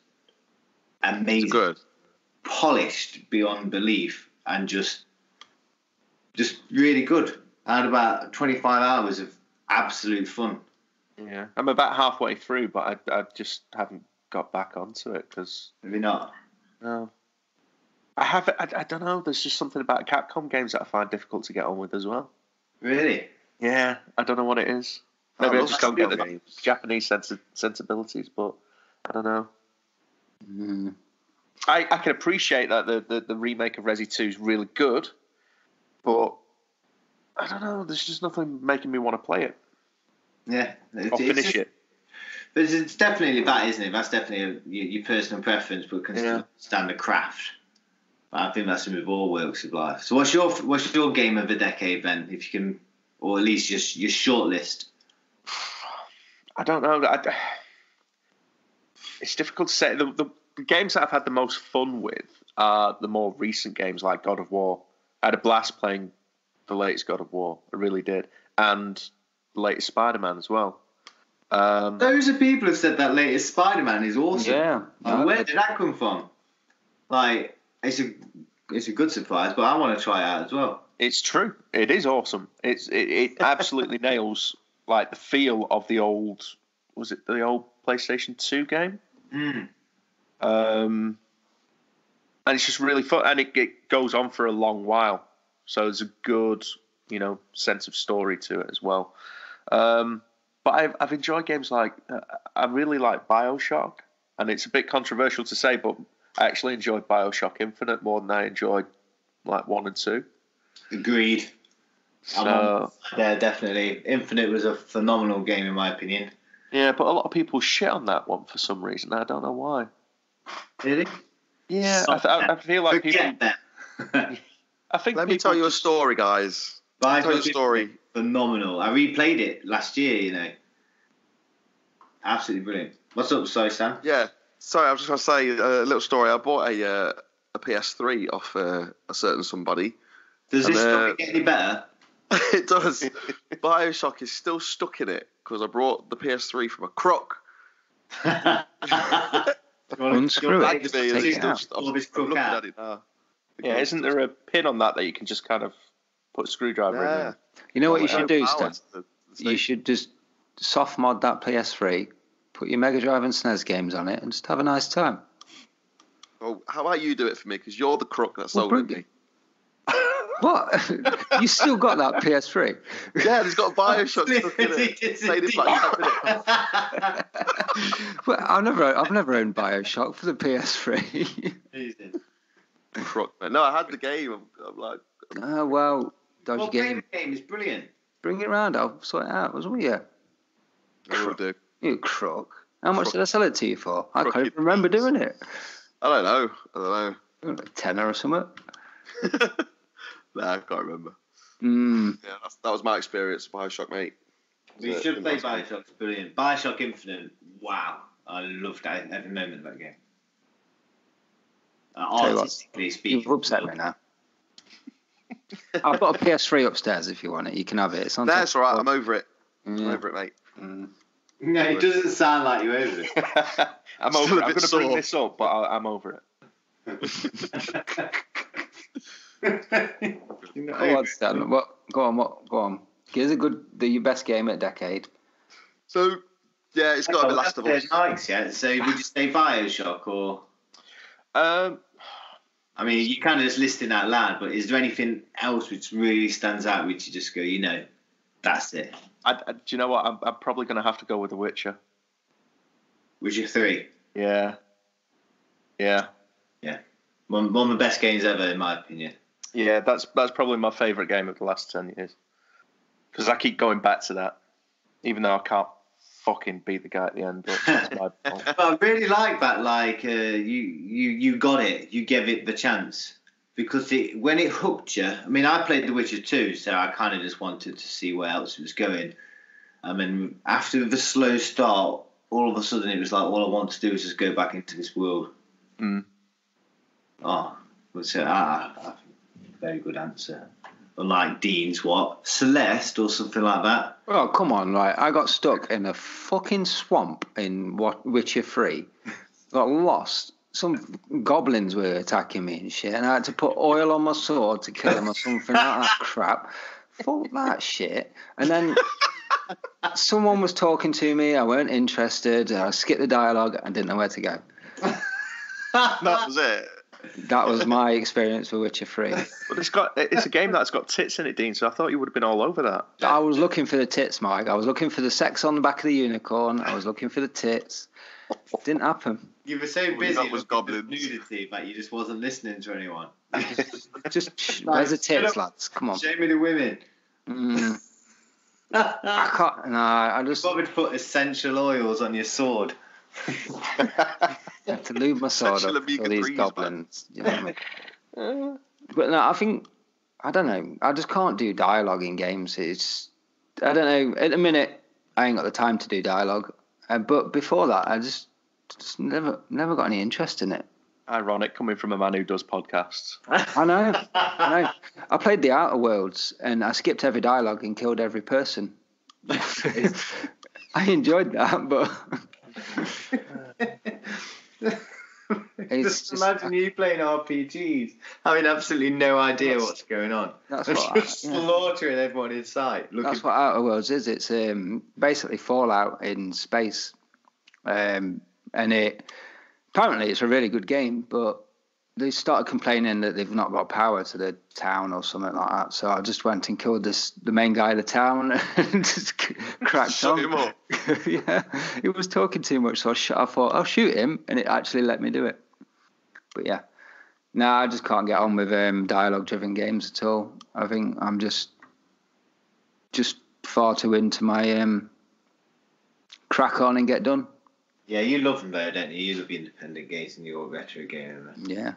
amazing. It's good. Polished beyond belief, and just really good. I had about 25 hours of absolute fun. Yeah, I'm about halfway through, but I just haven't got back onto it because. Maybe not. No. I don't know. There's just something about Capcom games that I find difficult to get on with as well. Really? Yeah, I don't know what it is. Maybe I just don't get the Japanese sensibilities, but I don't know. I can appreciate that the remake of Resi 2 is really good, but I don't know. There's just nothing making me want to play it. Yeah, or finish it. But it's definitely that, isn't it? That's definitely your personal preference, but can still stand the craft. I think that's with all works of life. So what's your game of the decade then, if you can, or at least just your short list? I don't know. It's difficult to say. The games that I've had the most fun with are the more recent games, like God of War. I had a blast playing the latest God of War. I really did, and the latest Spider-Man as well. Those are people who said that latest Spider-Man is awesome. Yeah. Where did that come from? Like, it's a it's a good surprise, but I want to try it out as well. It's true. It is awesome. It absolutely nails like the feel of the old. Was it the old PlayStation 2 game? And it's just really fun, and it goes on for a long while. So there's a good, sense of story to it as well. But I've enjoyed games like I really like BioShock, and it's a bit controversial to say, but I actually enjoyed BioShock Infinite more than I enjoyed like 1 and 2. Agreed. So yeah, definitely. Infinite was a phenomenal game in my opinion. yeah, but a lot of people shit on that one for some reason. I don't know why. Really? Yeah, I feel like people. I think. Let me tell you a story, guys. BioShock Tell you a story. Phenomenal. I replayed it last year. Absolutely brilliant. What's up, sorry, Sam? Yeah. Sorry, I was just going to say a little story. I bought a PS3 off a certain somebody. Does this story get any better? It does. BioShock is still stuck in it because I brought the PS3 from a crook. Unscrew it. Take it out. I'm looking at it now. Yeah, isn't there a pin on that you can just kind of put a screwdriver in there? You know what you should do, Stan? You should just soft mod that PS3, put your Mega Drive and SNES games on it, and just have a nice time. Well, how about you do it for me? Because you're the crook that sold it to me. What? You still got that PS3? Yeah, he's got BioShock stuck in it. Played it for like 10 minutes. Well, I've never owned BioShock for the PS3. Crook, man. No, I had the game. I'm like, Oh well, dodgy game. The game is brilliant. Bring it round. I'll sort it out. Wasn't you? I will do. You crook. How much did I sell it to you for? I can't Crooked even remember doing it. I don't know. A tenner or something. Nah, I can't remember. Yeah, that was my experience of BioShock, mate. We should play BioShock. It's brilliant. BioShock Infinite. Wow, I loved every moment of that game. Artistically speaking, you've upset me now. I've got a PS3 upstairs if you want it. You can have it. It's on. That's all right. I'm over it. I'm over it, mate. No, it doesn't sound like you're over it. I'm over it. I'm going to bring this up, but I'm over it. Go on. Here's your best game at decade. So, yeah, it's got to be Last of Us. Nikes, yeah. So, would you say BioShock or? I mean, you kind of just listing out loud, but is there anything else which really stands out, which you just go, that's it? Do you know what? I'm probably going to have to go with The Witcher. Witcher 3? Yeah. One of the best games ever, in my opinion. Yeah, that's probably my favourite game of the last 10 years. Because I keep going back to that, even though I can't fucking beat the guy at the end. But that's my fault. But I really like that. Like you got it. You gave it the chance because when it hooked you. I mean, I played The Witcher 2, so I kind of just wanted to see where else it was going. I mean, after the slow start, all of a sudden it was like all I want to do is just go back into this world. Oh, very good answer. Unlike Dean's, Celeste or something like that. Oh, come on, right. I got stuck in a fucking swamp in Witcher 3. Got lost. Some goblins were attacking me and shit, and I had to put oil on my sword to kill them or something like that crap. Fuck that shit. And then someone was talking to me. I weren't interested. I skipped the dialogue and didn't know where to go. That was it. That was my experience with Witcher 3. But it's a game that's got tits in it, Dean, so I thought you would have been all over that. I was looking for the tits, Mike. I was looking for the sex on the back of the unicorn. I was looking for the tits. Didn't happen. You were so busy with goblins. Nudity, but you just wasn't listening to anyone. Where's the tits, lads? Come on. Show me the women. I can't. No, I just. Bob would put essential oils on your sword. To lube my sword up for these goblins. You know what I mean? But no, I don't know. I just can't do dialogue in games. I don't know. At the minute, I ain't got the time to do dialogue. But before that, I just never got any interest in it. Ironic, coming from a man who does podcasts. I know. I played the Outer Worlds, and I skipped every dialogue and killed every person. I enjoyed that, but Just imagine you playing RPGs, having absolutely no idea what's going on. That's and what just slaughtering everyone in sight. That's what Outer Worlds is. It's basically Fallout in space, and apparently it's a really good game, but they started complaining that they've not got power to the town or something like that. So I just went and killed the main guy of the town and just cracked on. Him up. Yeah, he was talking too much, so I thought I'll shoot him, and it actually let me do it. But yeah, no, I just can't get on with dialogue-driven games at all. I think I'm just far too into my crack on and get done. Yeah, you love them though, don't you? You love independent games and you're a retro gamer. Yeah.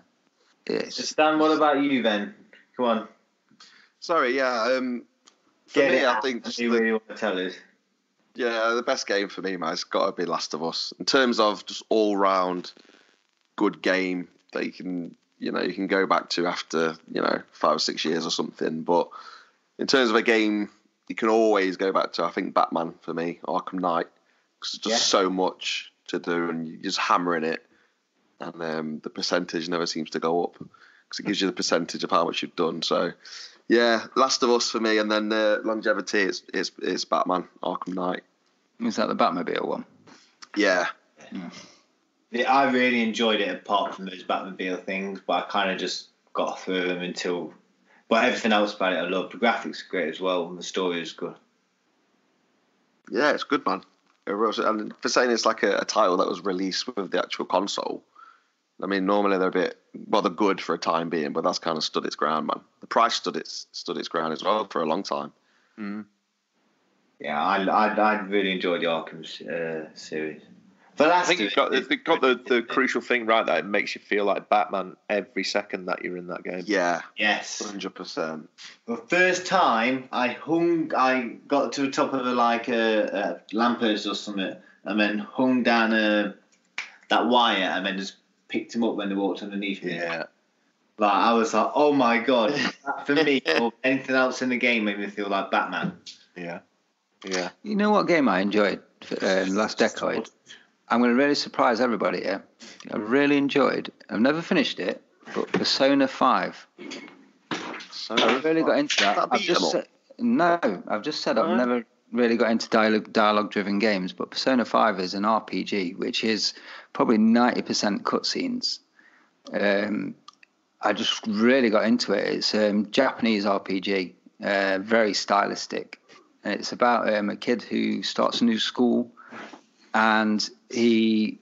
So Stan, what about you then? Come on. Sorry, yeah. For me, I think just you really want to tell us. Yeah, the best game for me, man, has got to be Last of Us. In terms of just all-round good game that you can go back to after 5 or 6 years or something. But in terms of a game you can always go back to, I think Batman for me, Arkham Knight, because there's just so much to do and you're just hammering it, and the percentage never seems to go up because it gives you the percentage of how much you've done. So yeah, Last of Us for me, and then longevity it's Batman Arkham Knight. Is that the Batmobile one? Yeah. Yeah, I really enjoyed it apart from those Batmobile things, but I kind of just got through them until. But everything else about it I loved. The graphics are great as well, and the story is good. Yeah, it's good, man. And for saying it's like a title that was released with the actual console, I mean, normally they're they're good for a time being, but that's kind of stood its ground, man. The price stood its ground as well for a long time. Mm. Yeah, I really enjoyed the Arkham series. But I think they've got the crucial thing right there. It makes you feel like Batman every second that you're in that game. Yeah. Yes. 100%. The first time I got to the top of a lamppost or something, and then hung down that wire, and then just picked him up when they walked underneath me. Yeah. Like, I was like, oh my god, that for me or anything else in the game made me feel like Batman. Yeah. Yeah. You know what game I enjoyed last decade? I'm going to really surprise everybody here. I really enjoyed. I've never finished it, but Persona 5. I really got into that. I've just said I've never really got into dialogue-driven games, but Persona 5 is an RPG, which is probably 90% cutscenes. I just really got into it. It's a Japanese RPG, very stylistic. And it's about a kid who starts a new school, and I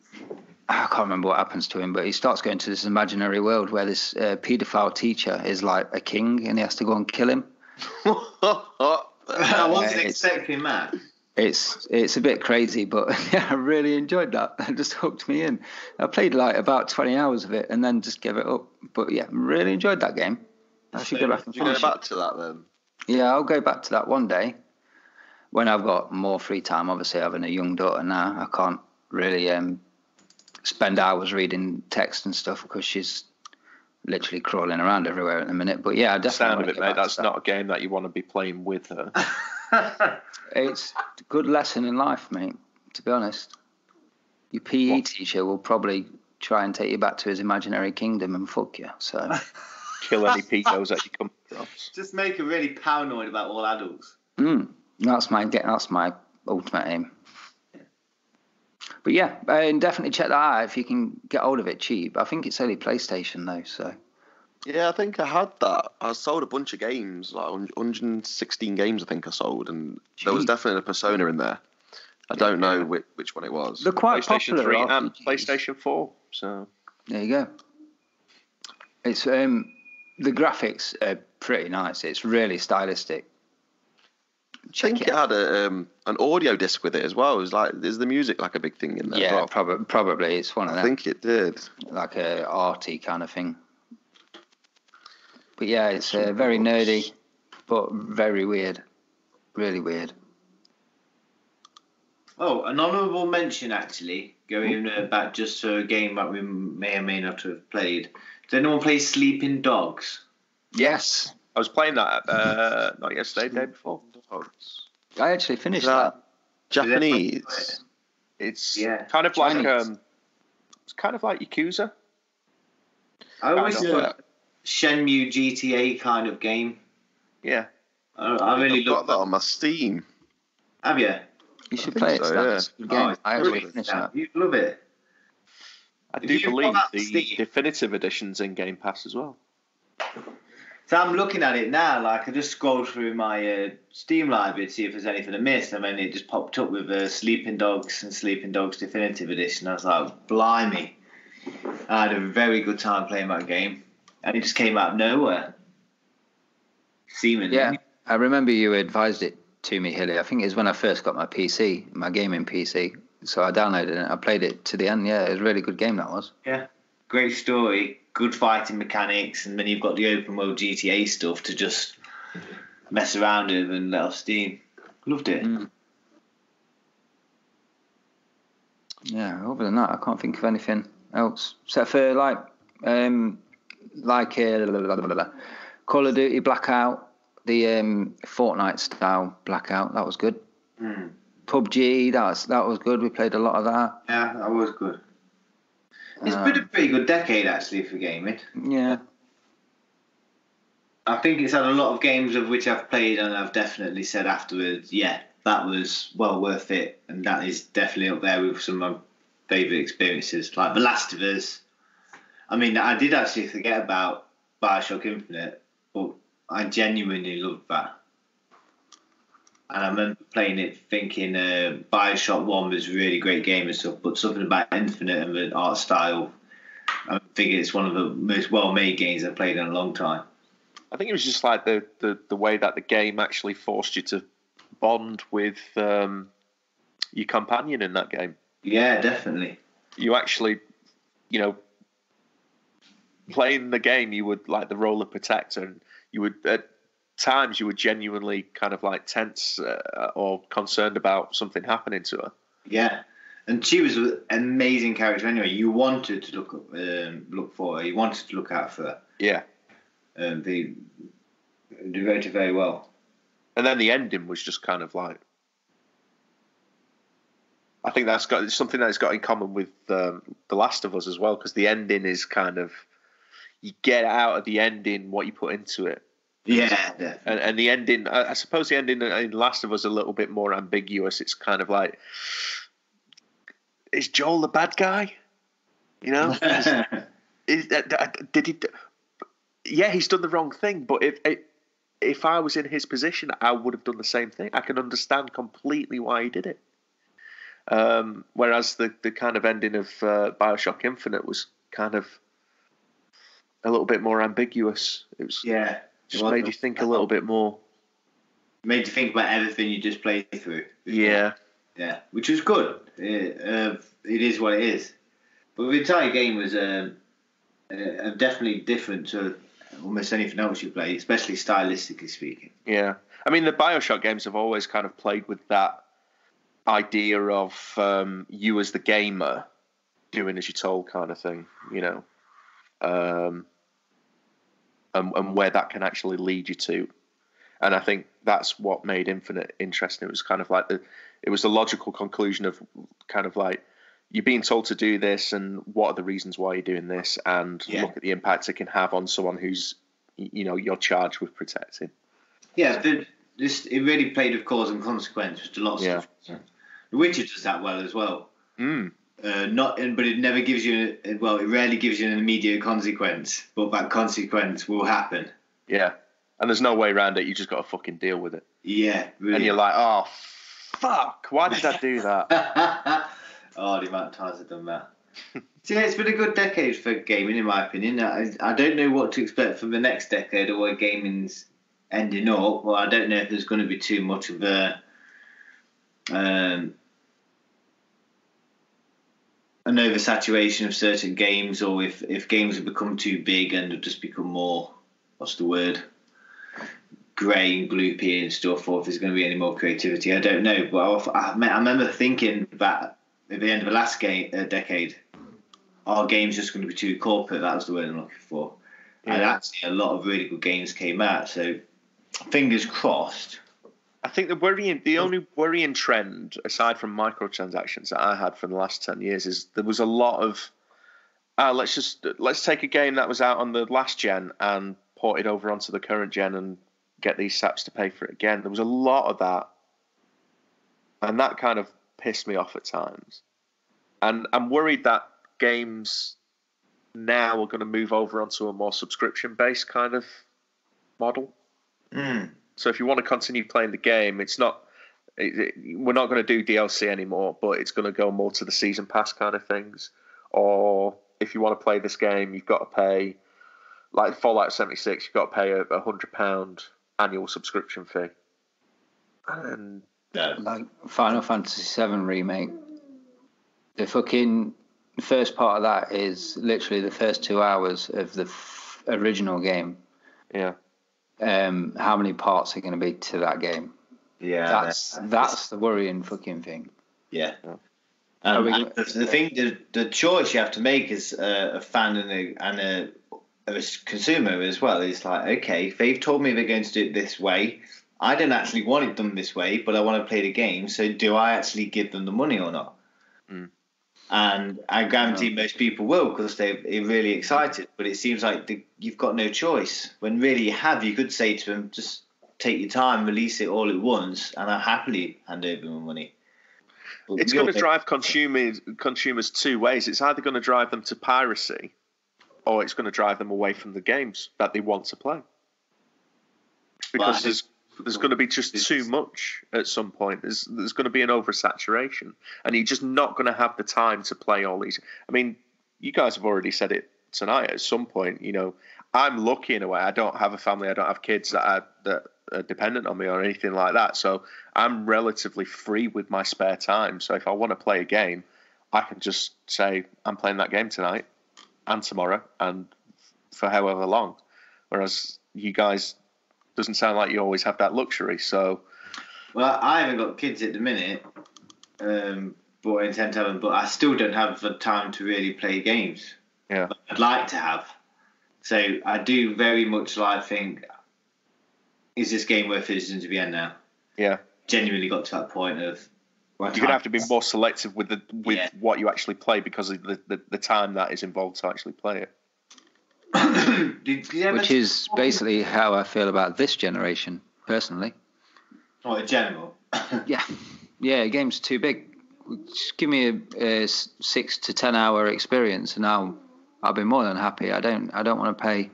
can't remember what happens to him, but he starts going to this imaginary world where this paedophile teacher is like a king, and he has to go and kill him. I wasn't expecting that. It's a bit crazy, but yeah, I really enjoyed that. It just hooked me in. I played like about 20 hours of it and then just gave it up. But yeah, really enjoyed that game. I should go back and finish it. You go back to that then? Yeah, I'll go back to that one day when I've got more free time. Obviously, having a young daughter now, I can't really spend hours reading text and stuff because she's literally crawling around everywhere at the minute. But yeah, I definitely. Sound of it, mate. That's not a game that you want to be playing with her. It's a good lesson in life, mate, to be honest. Your PE teacher will probably try and take you back to his imaginary kingdom and fuck you. So kill any pedos that you come across. Just make her really paranoid about all adults. That's my ultimate aim. But yeah, and definitely check that out if you can get hold of it cheap. I think it's only PlayStation though, so. Yeah, I think I had that. I sold a bunch of games, like 116 games I think I sold, and there was definitely a Persona in there. I don't know which one it was. They're quite PlayStation popular 3 RPGs. and PlayStation 4. So there you go. It's the graphics are pretty nice. It's really stylistic. I think it had an audio disc with it as well. It was like, is the music like a big thing in there? Yeah, as well? probably. It's one of them. I think it did. Like a arty kind of thing. But yeah, it's very nerdy, but very weird. Really weird. Oh, an honourable mention, actually, going back just to a game that we may or may not have played. Does anyone play Sleeping Dogs? Yes. I was playing that not yesterday, the day before. I actually finished that. Japanese. It's Yeah. kind of Chinese. like it's kind of like Yakuza. I always thought Shenmue GTA kind of game. Yeah. I really I've got love that on my Steam. Have you? You should play it. so, Stan. yeah. It's a good game. I actually brilliant, finished Sam. that. You'd love it. I If do you've got believe that the Steam- definitive edition's in Game Pass as well. So I'm looking at it now, like I just scrolled through my Steam library to see if there's anything I missed, and then it just popped up with Sleeping Dogs and Sleeping Dogs Definitive Edition. I was like, blimey. I had a very good time playing that game, and it just came out of nowhere. Seemingly. Yeah, I remember you advised it to me, Hilly. I think it was when I first got my PC, my gaming PC. So I downloaded it. I played it to the end. Yeah, it was a really good game, that was. Yeah. Great story, good fighting mechanics, and then you've got the open world GTA stuff to just mess around with and let off steam. Loved it. Yeah, other than that, I can't think of anything else. Except for Call of Duty Blackout, the Fortnite style Blackout, that was good. PUBG, that was good. We played a lot of that. Yeah, that was good. It's been a pretty good decade, actually, for gaming. Yeah. I think it's had a lot of games of which I've played and I've definitely said afterwards, yeah, that was well worth it. And that is definitely up there with some of my favourite experiences, like The Last of Us. I mean, I did actually forget about Bioshock Infinite, but I genuinely loved that. And I remember playing it thinking Bioshock 1 was a really great game and stuff, but something about Infinite and the art style, I think it's one of the most well-made games I've played in a long time. I think it was just like the way that the game actually forced you to bond with your companion in that game. Yeah, definitely. You actually, playing the game, you would like the role of protector, and you would at times you were genuinely kind of like tense or concerned about something happening to her. Yeah, and she was an amazing character anyway. You wanted to look for her. You wanted to look out for her. Yeah. They wrote it very well. And then the ending was just kind of like, I think that's got something that's got in common with The Last of Us as well, because the ending is kind of, you get out of the ending what you put into it. Yeah, definitely. And the ending, I suppose the ending in Last of Us is a little bit more ambiguous. It's kind of like, is Joel the bad guy? Did he? Yeah, he's done the wrong thing. But if I was in his position, I would have done the same thing. I can understand completely why he did it. Whereas the kind of ending of Bioshock Infinite was kind of a little bit more ambiguous. It was just made you think a little bit more. Made you think about everything you just played through. Yeah, which was good. It is what it is. But the entire game was definitely different to almost anything else you play, especially stylistically speaking. Yeah, I mean the Bioshock games have always kind of played with that idea of you as the gamer doing as you're told kind of thing, and where that can actually lead you to. And I think that's what made Infinite interesting. It was kind of like it was the logical conclusion of kind of like, you're being told to do this, and what are the reasons why you're doing this, and look at the impact it can have on someone who's, you're charged with protecting. Yeah, it really played with cause and consequence, which a lot of stuff. The Witcher does that well as well. But it never gives you. It rarely gives you an immediate consequence, but that consequence will happen. Yeah, and there's no way around it. You just got to fucking deal with it. Yeah, really. And you're like, oh fuck, why did I do that? Oh, the amount of times I've done that. So yeah, it's been a good decade for gaming, in my opinion. I don't know what to expect from the next decade or where gaming's ending up. Well, I don't know if there's going to be too much of an oversaturation of certain games, or if games have become too big and have just become more, grey and gloopy and stuff, or if there's going to be any more creativity. I don't know. But I remember thinking that at the end of the last decade, our game's just going to be too corporate. That was the word I'm looking for. Yeah. And actually, a lot of really good games came out. So, fingers crossed. I think the only worrying trend, aside from microtransactions, that I had for the last 10 years is there was a lot of let's take a game that was out on the last gen and port it over onto the current gen and get these saps to pay for it again. There was a lot of that, and that kind of pissed me off at times. And I'm worried that games now are going to move over onto a more subscription-based kind of model. So if you want to continue playing the game, we're not going to do DLC anymore, but it's going to go more to the season pass kind of things. Or if you want to play this game, you've got to pay, like Fallout 76, you've got to pay a £100 annual subscription fee. And like Final Fantasy VII Remake, the fucking first part of that is literally the first 2 hours of the original game. Yeah. How many parts are going to be to that game? Yeah, that's the worrying fucking thing. Yeah. And the thing, the choice you have to make as a fan and a consumer as well is like, okay, they've told me they're going to do it this way. I don't actually want it done this way, but I want to play the game. So do I actually give them the money or not? And I guarantee most people will, because they're really excited. But it seems like you've got no choice. When really you could say to them, just take your time, release it all at once, and I'll happily hand over my money. But it's going to drive consumers two ways. It's either going to drive them to piracy, or it's going to drive them away from the games that they want to play. Because there's going to be just too much at some point. There's going to be an oversaturation, and you're just not going to have the time to play all these. I mean, you guys have already said it tonight. At some point, I'm lucky in a way. I don't have a family. I don't have kids that are dependent on me or anything like that. So I'm relatively free with my spare time. So if I want to play a game, I can just say I'm playing that game tonight and tomorrow and for however long. Whereas you guys, doesn't sound like you always have that luxury. So, well, I haven't got kids at the minute, but I intend to have them. But I still don't have the time to really play games. Yeah, I'd like to have. So I do very much think, is this game worth listening to the end now? Yeah, genuinely got to that point of. You're gonna have to be more selective with what you actually play because of the time that is involved to actually play it. Which is basically how I feel about this generation, personally. Oh, in general? Yeah, a game's too big. Just give me a 6 to 10 hour experience and I'll be more than happy. I don't want to pay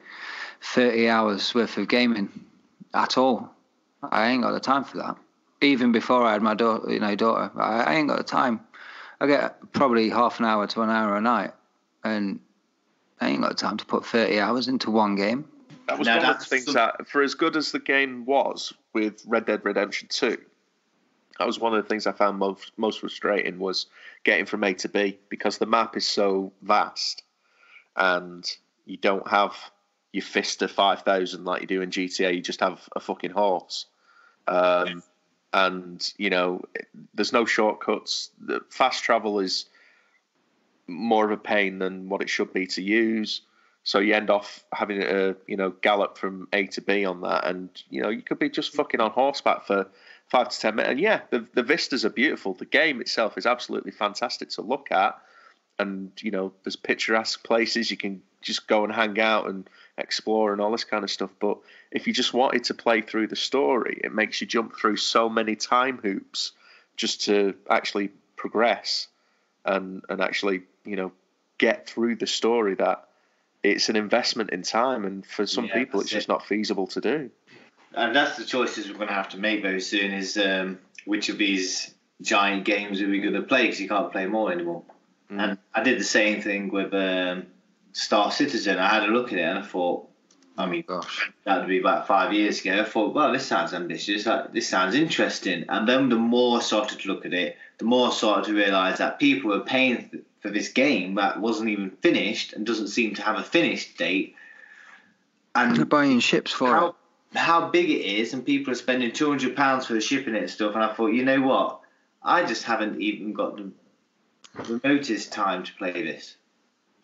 30 hours worth of gaming at all. I ain't got the time for that. Even before I had my daughter, I ain't got the time. I get probably half an hour to an hour a night, and I ain't got time to put 30 hours into one game. That was one of the things that, for as good as the game was with Red Dead Redemption 2, that was one of the things I found most frustrating was getting from A to B, because the map is so vast and you don't have your fist of 5,000 like you do in GTA. You just have a fucking horse. And, there's no shortcuts. The fast travel is more of a pain than what it should be to use. So you end off having to, gallop from A to B on that. And, you could be just fucking on horseback for 5 to 10 minutes. And yeah, the vistas are beautiful. The game itself is absolutely fantastic to look at. And, there's picturesque places you can just go and hang out and explore and all this kind of stuff. But if you just wanted to play through the story, it makes you jump through so many time hoops just to actually progress and actually, get through the story, that it's an investment in time. And for some people, it's just not feasible to do. And that's the choices we're going to have to make very soon is which of these giant games are we going to play, because you can't play more anymore. And I did the same thing with Star Citizen. I had a look at it and I thought, that would be about 5 years ago. I thought, well, this sounds ambitious. This sounds interesting. And then the more I started to look at it, the more I started to realise that people were paying for this game that wasn't even finished and doesn't seem to have a finish date. And they're buying ships for it. How big it is, and people are spending £200 for the shipping it and stuff. And I thought, you know what? I just haven't even got the remotest time to play this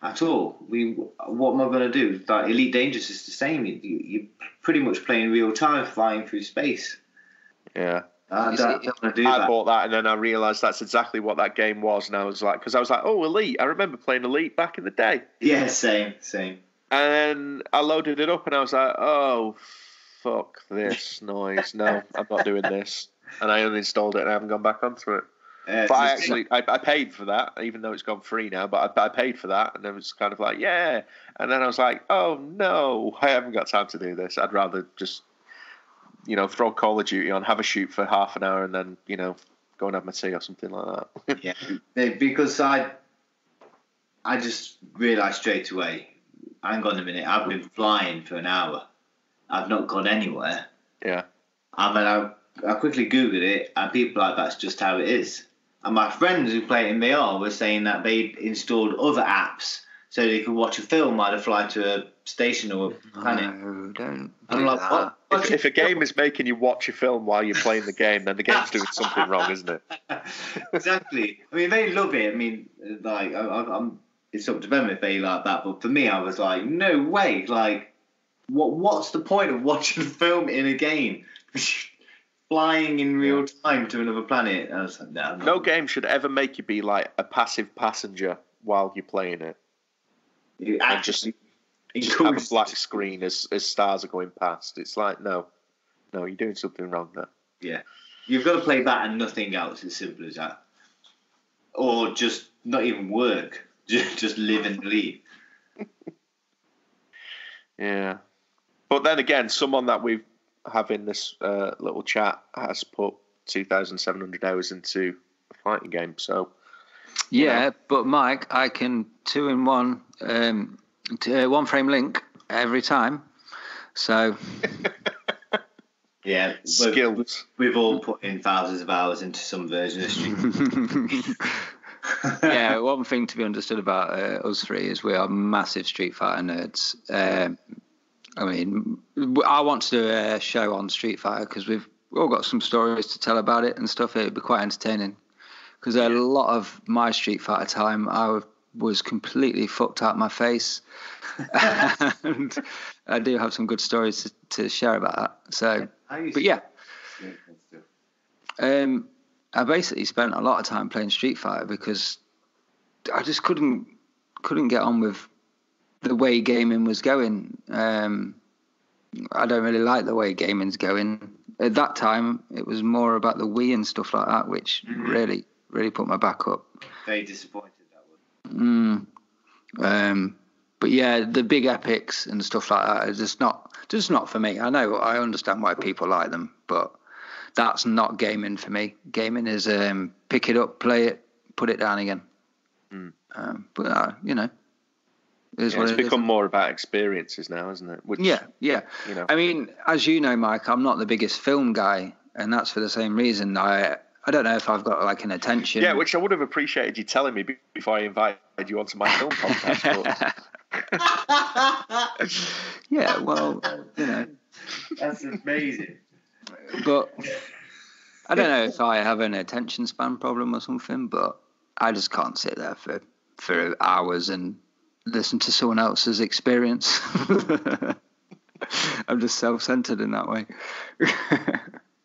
at all. What am I going to do? Like Elite Dangerous is the same. You're pretty much playing real time, flying through space. Yeah. I don't want to do I that. bought that, and then I realised that's exactly what that game was, and I was like, oh, Elite. I remember playing Elite back in the day. Yeah, same. And then I loaded it up, and I was like, oh, fuck this noise. No, I'm not doing this. And I uninstalled it, and I haven't gone back onto it. But I paid for that, even though it's gone free now. But I paid for that, and it was kind of like, yeah. And then I was like, oh no, I haven't got time to do this. I'd rather just, throw Call of Duty on, have a shoot for half an hour, and then go and have my tea or something like that. Yeah, because I just realised straight away. Hang on a minute, I've been flying for an hour. I've not gone anywhere. Yeah. I quickly Googled it, and people like that's just how it is. And my friends who play it in VR were saying that they installed other apps so they could watch a film while they fly to a station or a planet. No, don't do I'm like, that. what? If a game is making you watch a film while you're playing the game, then the game's doing something wrong, isn't it? Exactly. I mean, they love it. I mean, like, it's up to them if they like that. But for me, I was like, no way. Like, what's the point of watching a film in a game? Flying in real time to another planet. I was like, no game should ever make you be like a passive passenger while you're playing it. You And just have a black screen as stars are going past. It's like, no, you're doing something wrong there. Yeah. You've got to play that and nothing else, as simple as that. Or just not even work. Just live and leave. Yeah. But then again, someone that we've having this little chat has put 2,700 hours into a fighting game. So Yeah, but Mike, I can 2-in-1 one frame link every time. So yeah, skills. We've all put in thousands of hours into some version of Street. Yeah, one thing to be understood about us three is we are massive Street Fighter nerds. I mean, I want to do a show on Street Fighter because we've all got some stories to tell about it and stuff. It would be quite entertaining because a lot of my Street Fighter time, I was completely fucked out my face. And I do have some good stories to share about that. So, but yeah. I basically spent a lot of time playing Street Fighter because I just couldn't get on with the way gaming was going. I don't really like the way gaming's going. At that time, it was more about the Wii and stuff like that, which really put my back up. Very disappointed that one. But yeah, the big epics and stuff like that is just not for me. I understand why people like them, but that's not gaming for me. Gaming is pick it up, play it, put it down again. But it's become more about experiences now, isn't it? Which, yeah. I mean, as you know, Mike, I'm not the biggest film guy, and that's for the same reason. I don't know if I've got like an attention. Yeah, which I would have appreciated you telling me before I invited you onto my film podcast. Yeah, well, That's amazing. But I don't know if I have an attention span problem or something, but I just can't sit there for hours and listen to someone else's experience. I'm just self-centered in that way.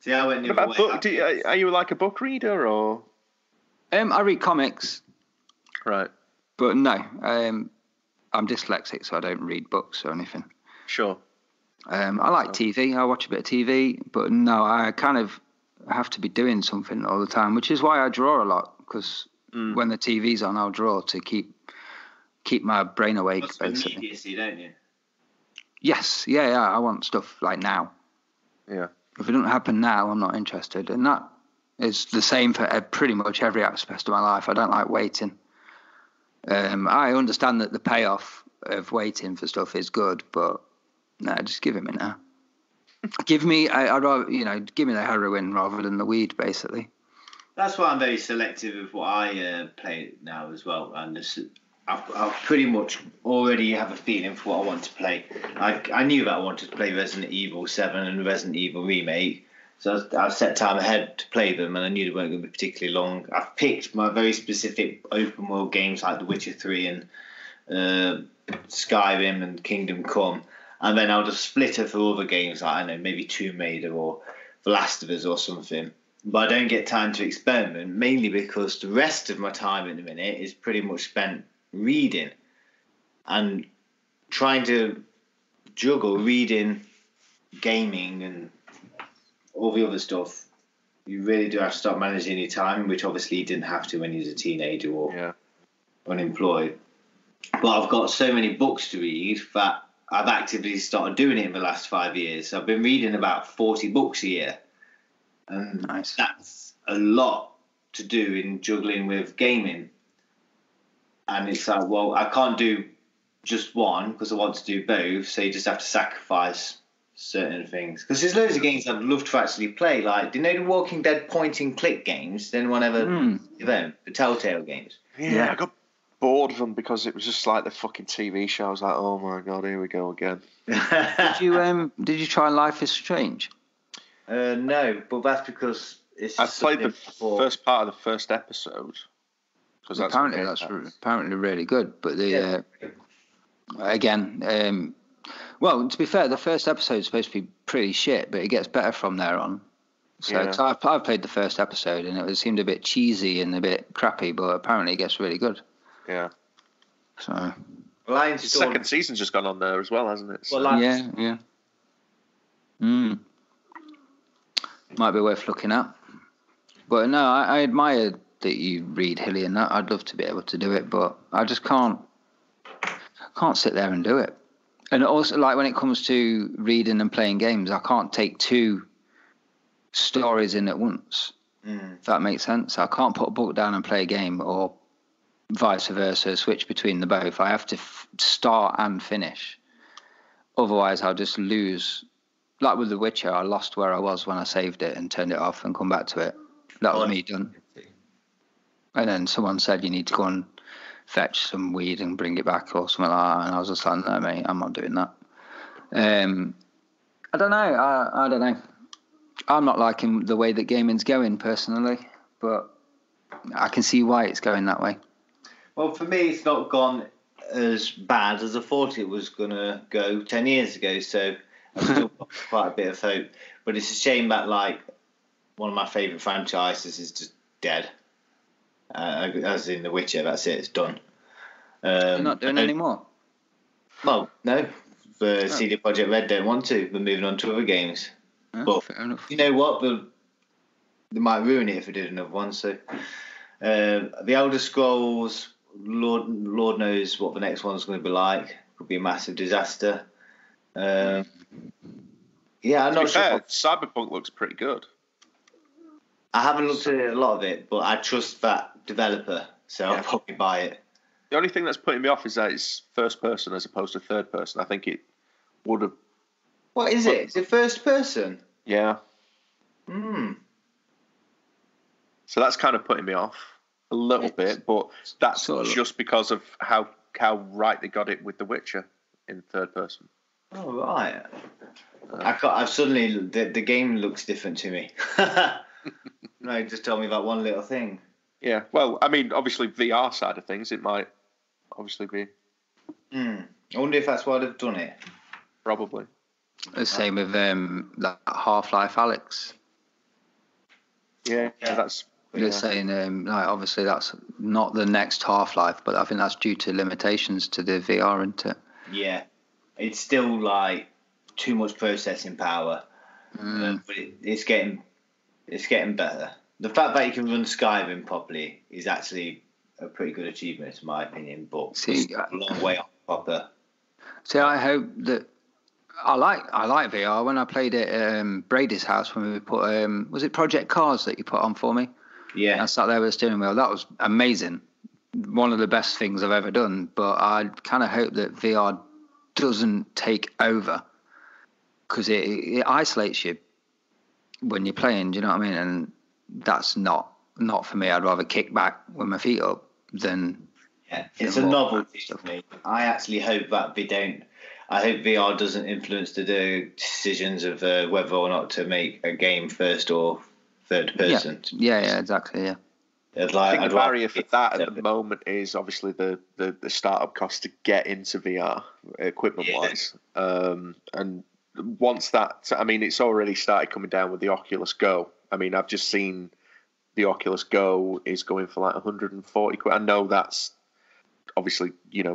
See, I went the other way. Are you like a book reader or? I read comics. Right. But no, I'm dyslexic, so I don't read books or anything. Sure. I like TV. I watch a bit of TV, but no, I kind of have to be doing something all the time, which is why I draw a lot, because when the TV's on, I'll draw to keep my brain awake, basically. Immediacy, don't you? Yes, yeah, I want stuff like now. Yeah. If it doesn't happen now, I'm not interested, and that is the same for pretty much every aspect of my life. I don't like waiting. I understand that the payoff of waiting for stuff is good, but no, just give it me now. I'd rather, give me the heroin rather than the weed, basically. That's why I'm very selective of what I play now as well. And I pretty much already have a feeling for what I want to play. I knew that I wanted to play Resident Evil 7 and Resident Evil Remake, so I set time ahead to play them, and I knew they weren't going to be particularly long. I've picked my very specific open world games like The Witcher 3 and Skyrim and Kingdom Come, and then I'll just split it for other games like, I don't know, maybe Tomb Raider or The Last of Us or something. but I don't get time to experiment, mainly because the rest of my time at the minute is pretty much spent reading and trying to juggle reading, gaming, and all the other stuff. You really do have to start managing your time, which obviously you didn't have to when you was a teenager or unemployed. But I've got so many books to read that I've actively started doing it in the last 5 years. So I've been reading about 40 books a year. And that's a lot to do in juggling with gaming. And it's like, well, I can't do just one because I want to do both. So you just have to sacrifice certain things. Because there's loads of games I'd love to actually play. Like, do you know the Walking Dead point and click games? Did anyone ever the Telltale games? Yeah, I got bored of them because it was just like the fucking TV show. I was like, oh my god, here we go again. Did you try Life is Strange? No, but that's because it's. I played the first part of the first episode. Because apparently that's apparently really good. But the again, well, to be fair, the first episode is supposed to be pretty shit, but it gets better from there on. So I've played the first episode, and it seemed a bit cheesy and a bit crappy, but apparently it gets really good. Yeah. So. Well, the second season's just gone on there as well, hasn't it? So. Well, yeah. Might be worth looking at. But no, I admire that you read Hilly and that. I'd love to be able to do it, but I just can't sit there and do it. And also, like, when it comes to reading and playing games, I can't take two stories in at once. If that makes sense. I can't put a book down and play a game, or vice versa, switch between the both. I have to start and finish. Otherwise, I'll just lose. Like with The Witcher, I lost where I was when I saved it and turned it off and come back to it. That was me done. And then someone said you need to go and fetch some weed and bring it back or something like that. And I was just like, no, mate, I'm not doing that. I don't know. I don't know. I'm not liking the way that gaming's going personally, but I can see why it's going that way. Well, for me, it's not gone as bad as I thought it was going to go 10 years ago. So I've still got quite a bit of hope. But it's a shame that, like, one of my favourite franchises is just dead. As in The Witcher, that's it, it's done. You're not doing any more? Well, no. The CD Projekt Red don't want to. They're moving on to other games. But fair enough. You know what? They might ruin it if they did another one. So, The Elder Scrolls, Lord knows what the next one's going to be like. Could be a massive disaster. I'm not sure. Cyberpunk looks pretty good. I haven't looked at a lot of it, but I trust that developer, so I'll probably buy it. The only thing that's putting me off is that it's first person as opposed to third person. I think it would have. What is it? Is it first person? Yeah. So that's kind of putting me off a little bit, but that's just because of how right they got it with The Witcher in third person. Oh, right. I've suddenly the game looks different to me. No, just tell me about one little thing. Yeah, well, I mean, obviously VR side of things, it might obviously be. I wonder if that's why they've done it. Probably. The same with that Half-Life Alex. Yeah, that's. They're saying, like, obviously that's not the next Half-Life, but I think that's due to limitations to the VR, isn't it? Yeah, it's still like too much processing power, but it's getting better. The fact that you can run Skyrim properly is actually a pretty good achievement, in my opinion. But it's a long way off proper. See, I hope that I like VR. When I played at Brady's house, when we put was it Project Cars that you put on for me? Yeah, I sat there with the steering wheel. That was amazing. One of the best things I've ever done. But I kind of hope that VR doesn't take over, because it isolates you when you're playing. Do you know what I mean? And that's not for me. I'd rather kick back with my feet up than. Yeah, it's a novelty for me. I actually hope that they don't. I hope VR doesn't influence the decisions of whether or not to make a game first or third person. Yeah, exactly. Yeah. I think the barrier for that at the moment is obviously the startup cost to get into VR equipment wise, and once that, I mean, it's already started coming down with the Oculus Go, I mean, I've just seen the Oculus Go is going for like 140 quid. I know that's obviously,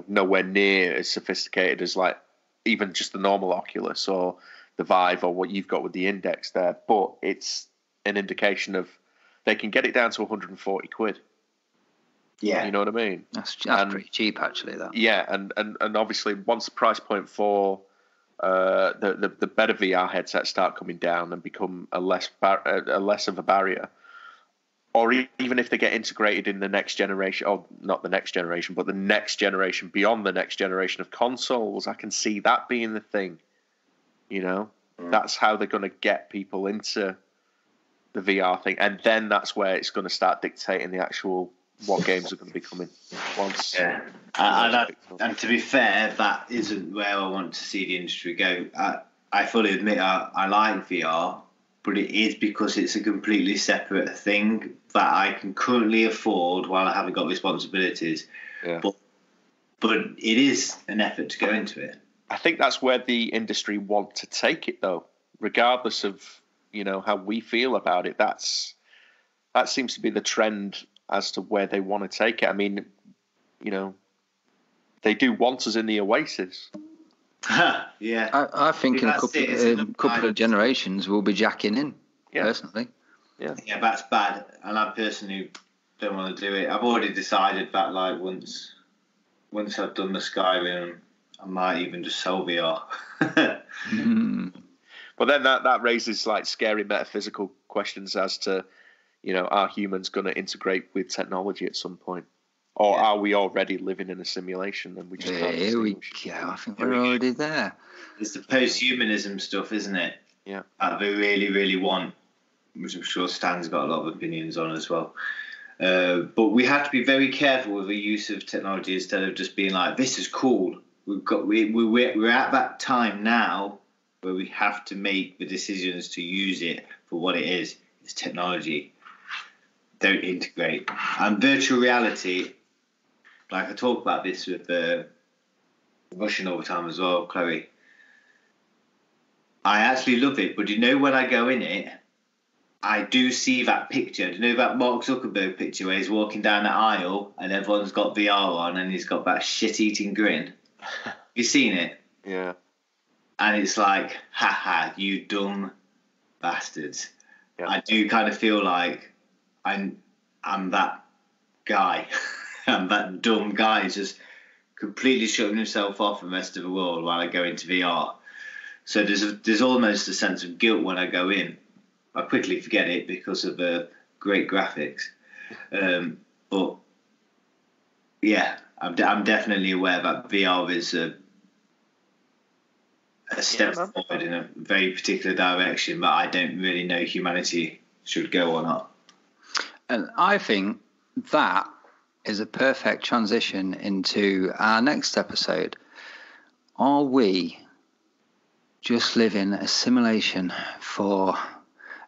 nowhere near as sophisticated as like even just the normal Oculus or the Vive or what you've got with the Index there, but it's an indication of they can get it down to 140 quid. Yeah. You know what I mean? That's pretty cheap, actually, that. Yeah, and obviously once the price point for the better VR headsets start coming down and become a less of a barrier, or even if they get integrated in the next generation, or not the next generation, but the next generation beyond the next generation of consoles, I can see that being the thing. That's how they're going to get people into the VR thing, and then that's where it's going to start dictating the actual what games are going to be coming once. Yeah, and to be fair, that isn't where I want to see the industry go. I fully admit I like VR, but it is because it's a completely separate thing that I can currently afford while I haven't got responsibilities. Yeah. But it is an effort to go into it. I think that's where the industry want to take it, though, regardless of how we feel about it. That seems to be the trend as to where they want to take it. I mean, they do want us in the Oasis. Yeah, I think in a couple of generations we'll be jacking in. Yeah. Personally. Yeah, that's bad, and I personally don't want to do it. I've already decided that like once I've done the Skyrim, I might even just sell VR. But then that raises like scary metaphysical questions as to, are humans going to integrate with technology at some point? Or are we already living in a simulation and we just can't Here we go. I think we're already there. It's the post-humanism stuff, isn't it? Yeah. That they really, really want, which I'm sure Stan's got a lot of opinions on as well. But we have to be very careful with the use of technology instead of just being like, this is cool. We're at that time now where we have to make the decisions to use it for what it is. It's technology. Don't integrate. And virtual reality, like I talk about this with Russian all the time as well, Chloe. I actually love it, but when I go in it, I do see that picture. Do you know that Mark Zuckerberg picture where he's walking down the aisle and everyone's got VR on and he's got that shit-eating grin? You seen it? Yeah. And it's like, haha, you dumb bastards. Yeah. I do kind of feel like I'm that guy. I'm that dumb guy who's just completely shutting himself off from the rest of the world while I go into VR. So there's almost a sense of guilt when I go in. I quickly forget it because of the great graphics. But yeah, I'm definitely aware that VR is a step forward in a very particular direction, but I don't really know humanity should go or not. And I think that is a perfect transition into our next episode. Are we just living a simulation for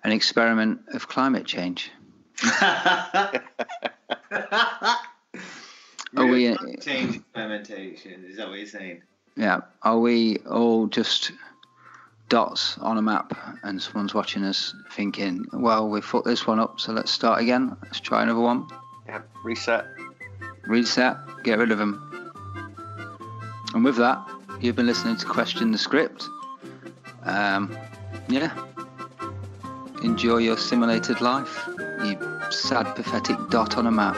an experiment of climate change? Are we change experimentation? Is that what you're saying? Yeah. Are we all just dots on a map and someone's watching us thinking, well, we fucked this one up, so let's start again. Let's try another one. Yeah. Reset. Get rid of them. And with that, you've been listening to Question the Script. Yeah. Enjoy your simulated life, you sad, pathetic dot on a map.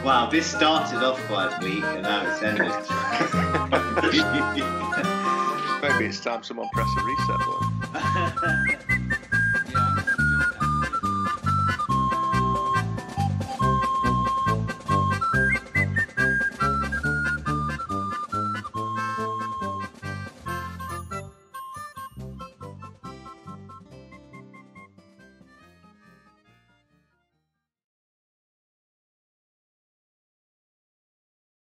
Wow, this started off quite bleak and now it's ended. Maybe it's time someone press a reset button.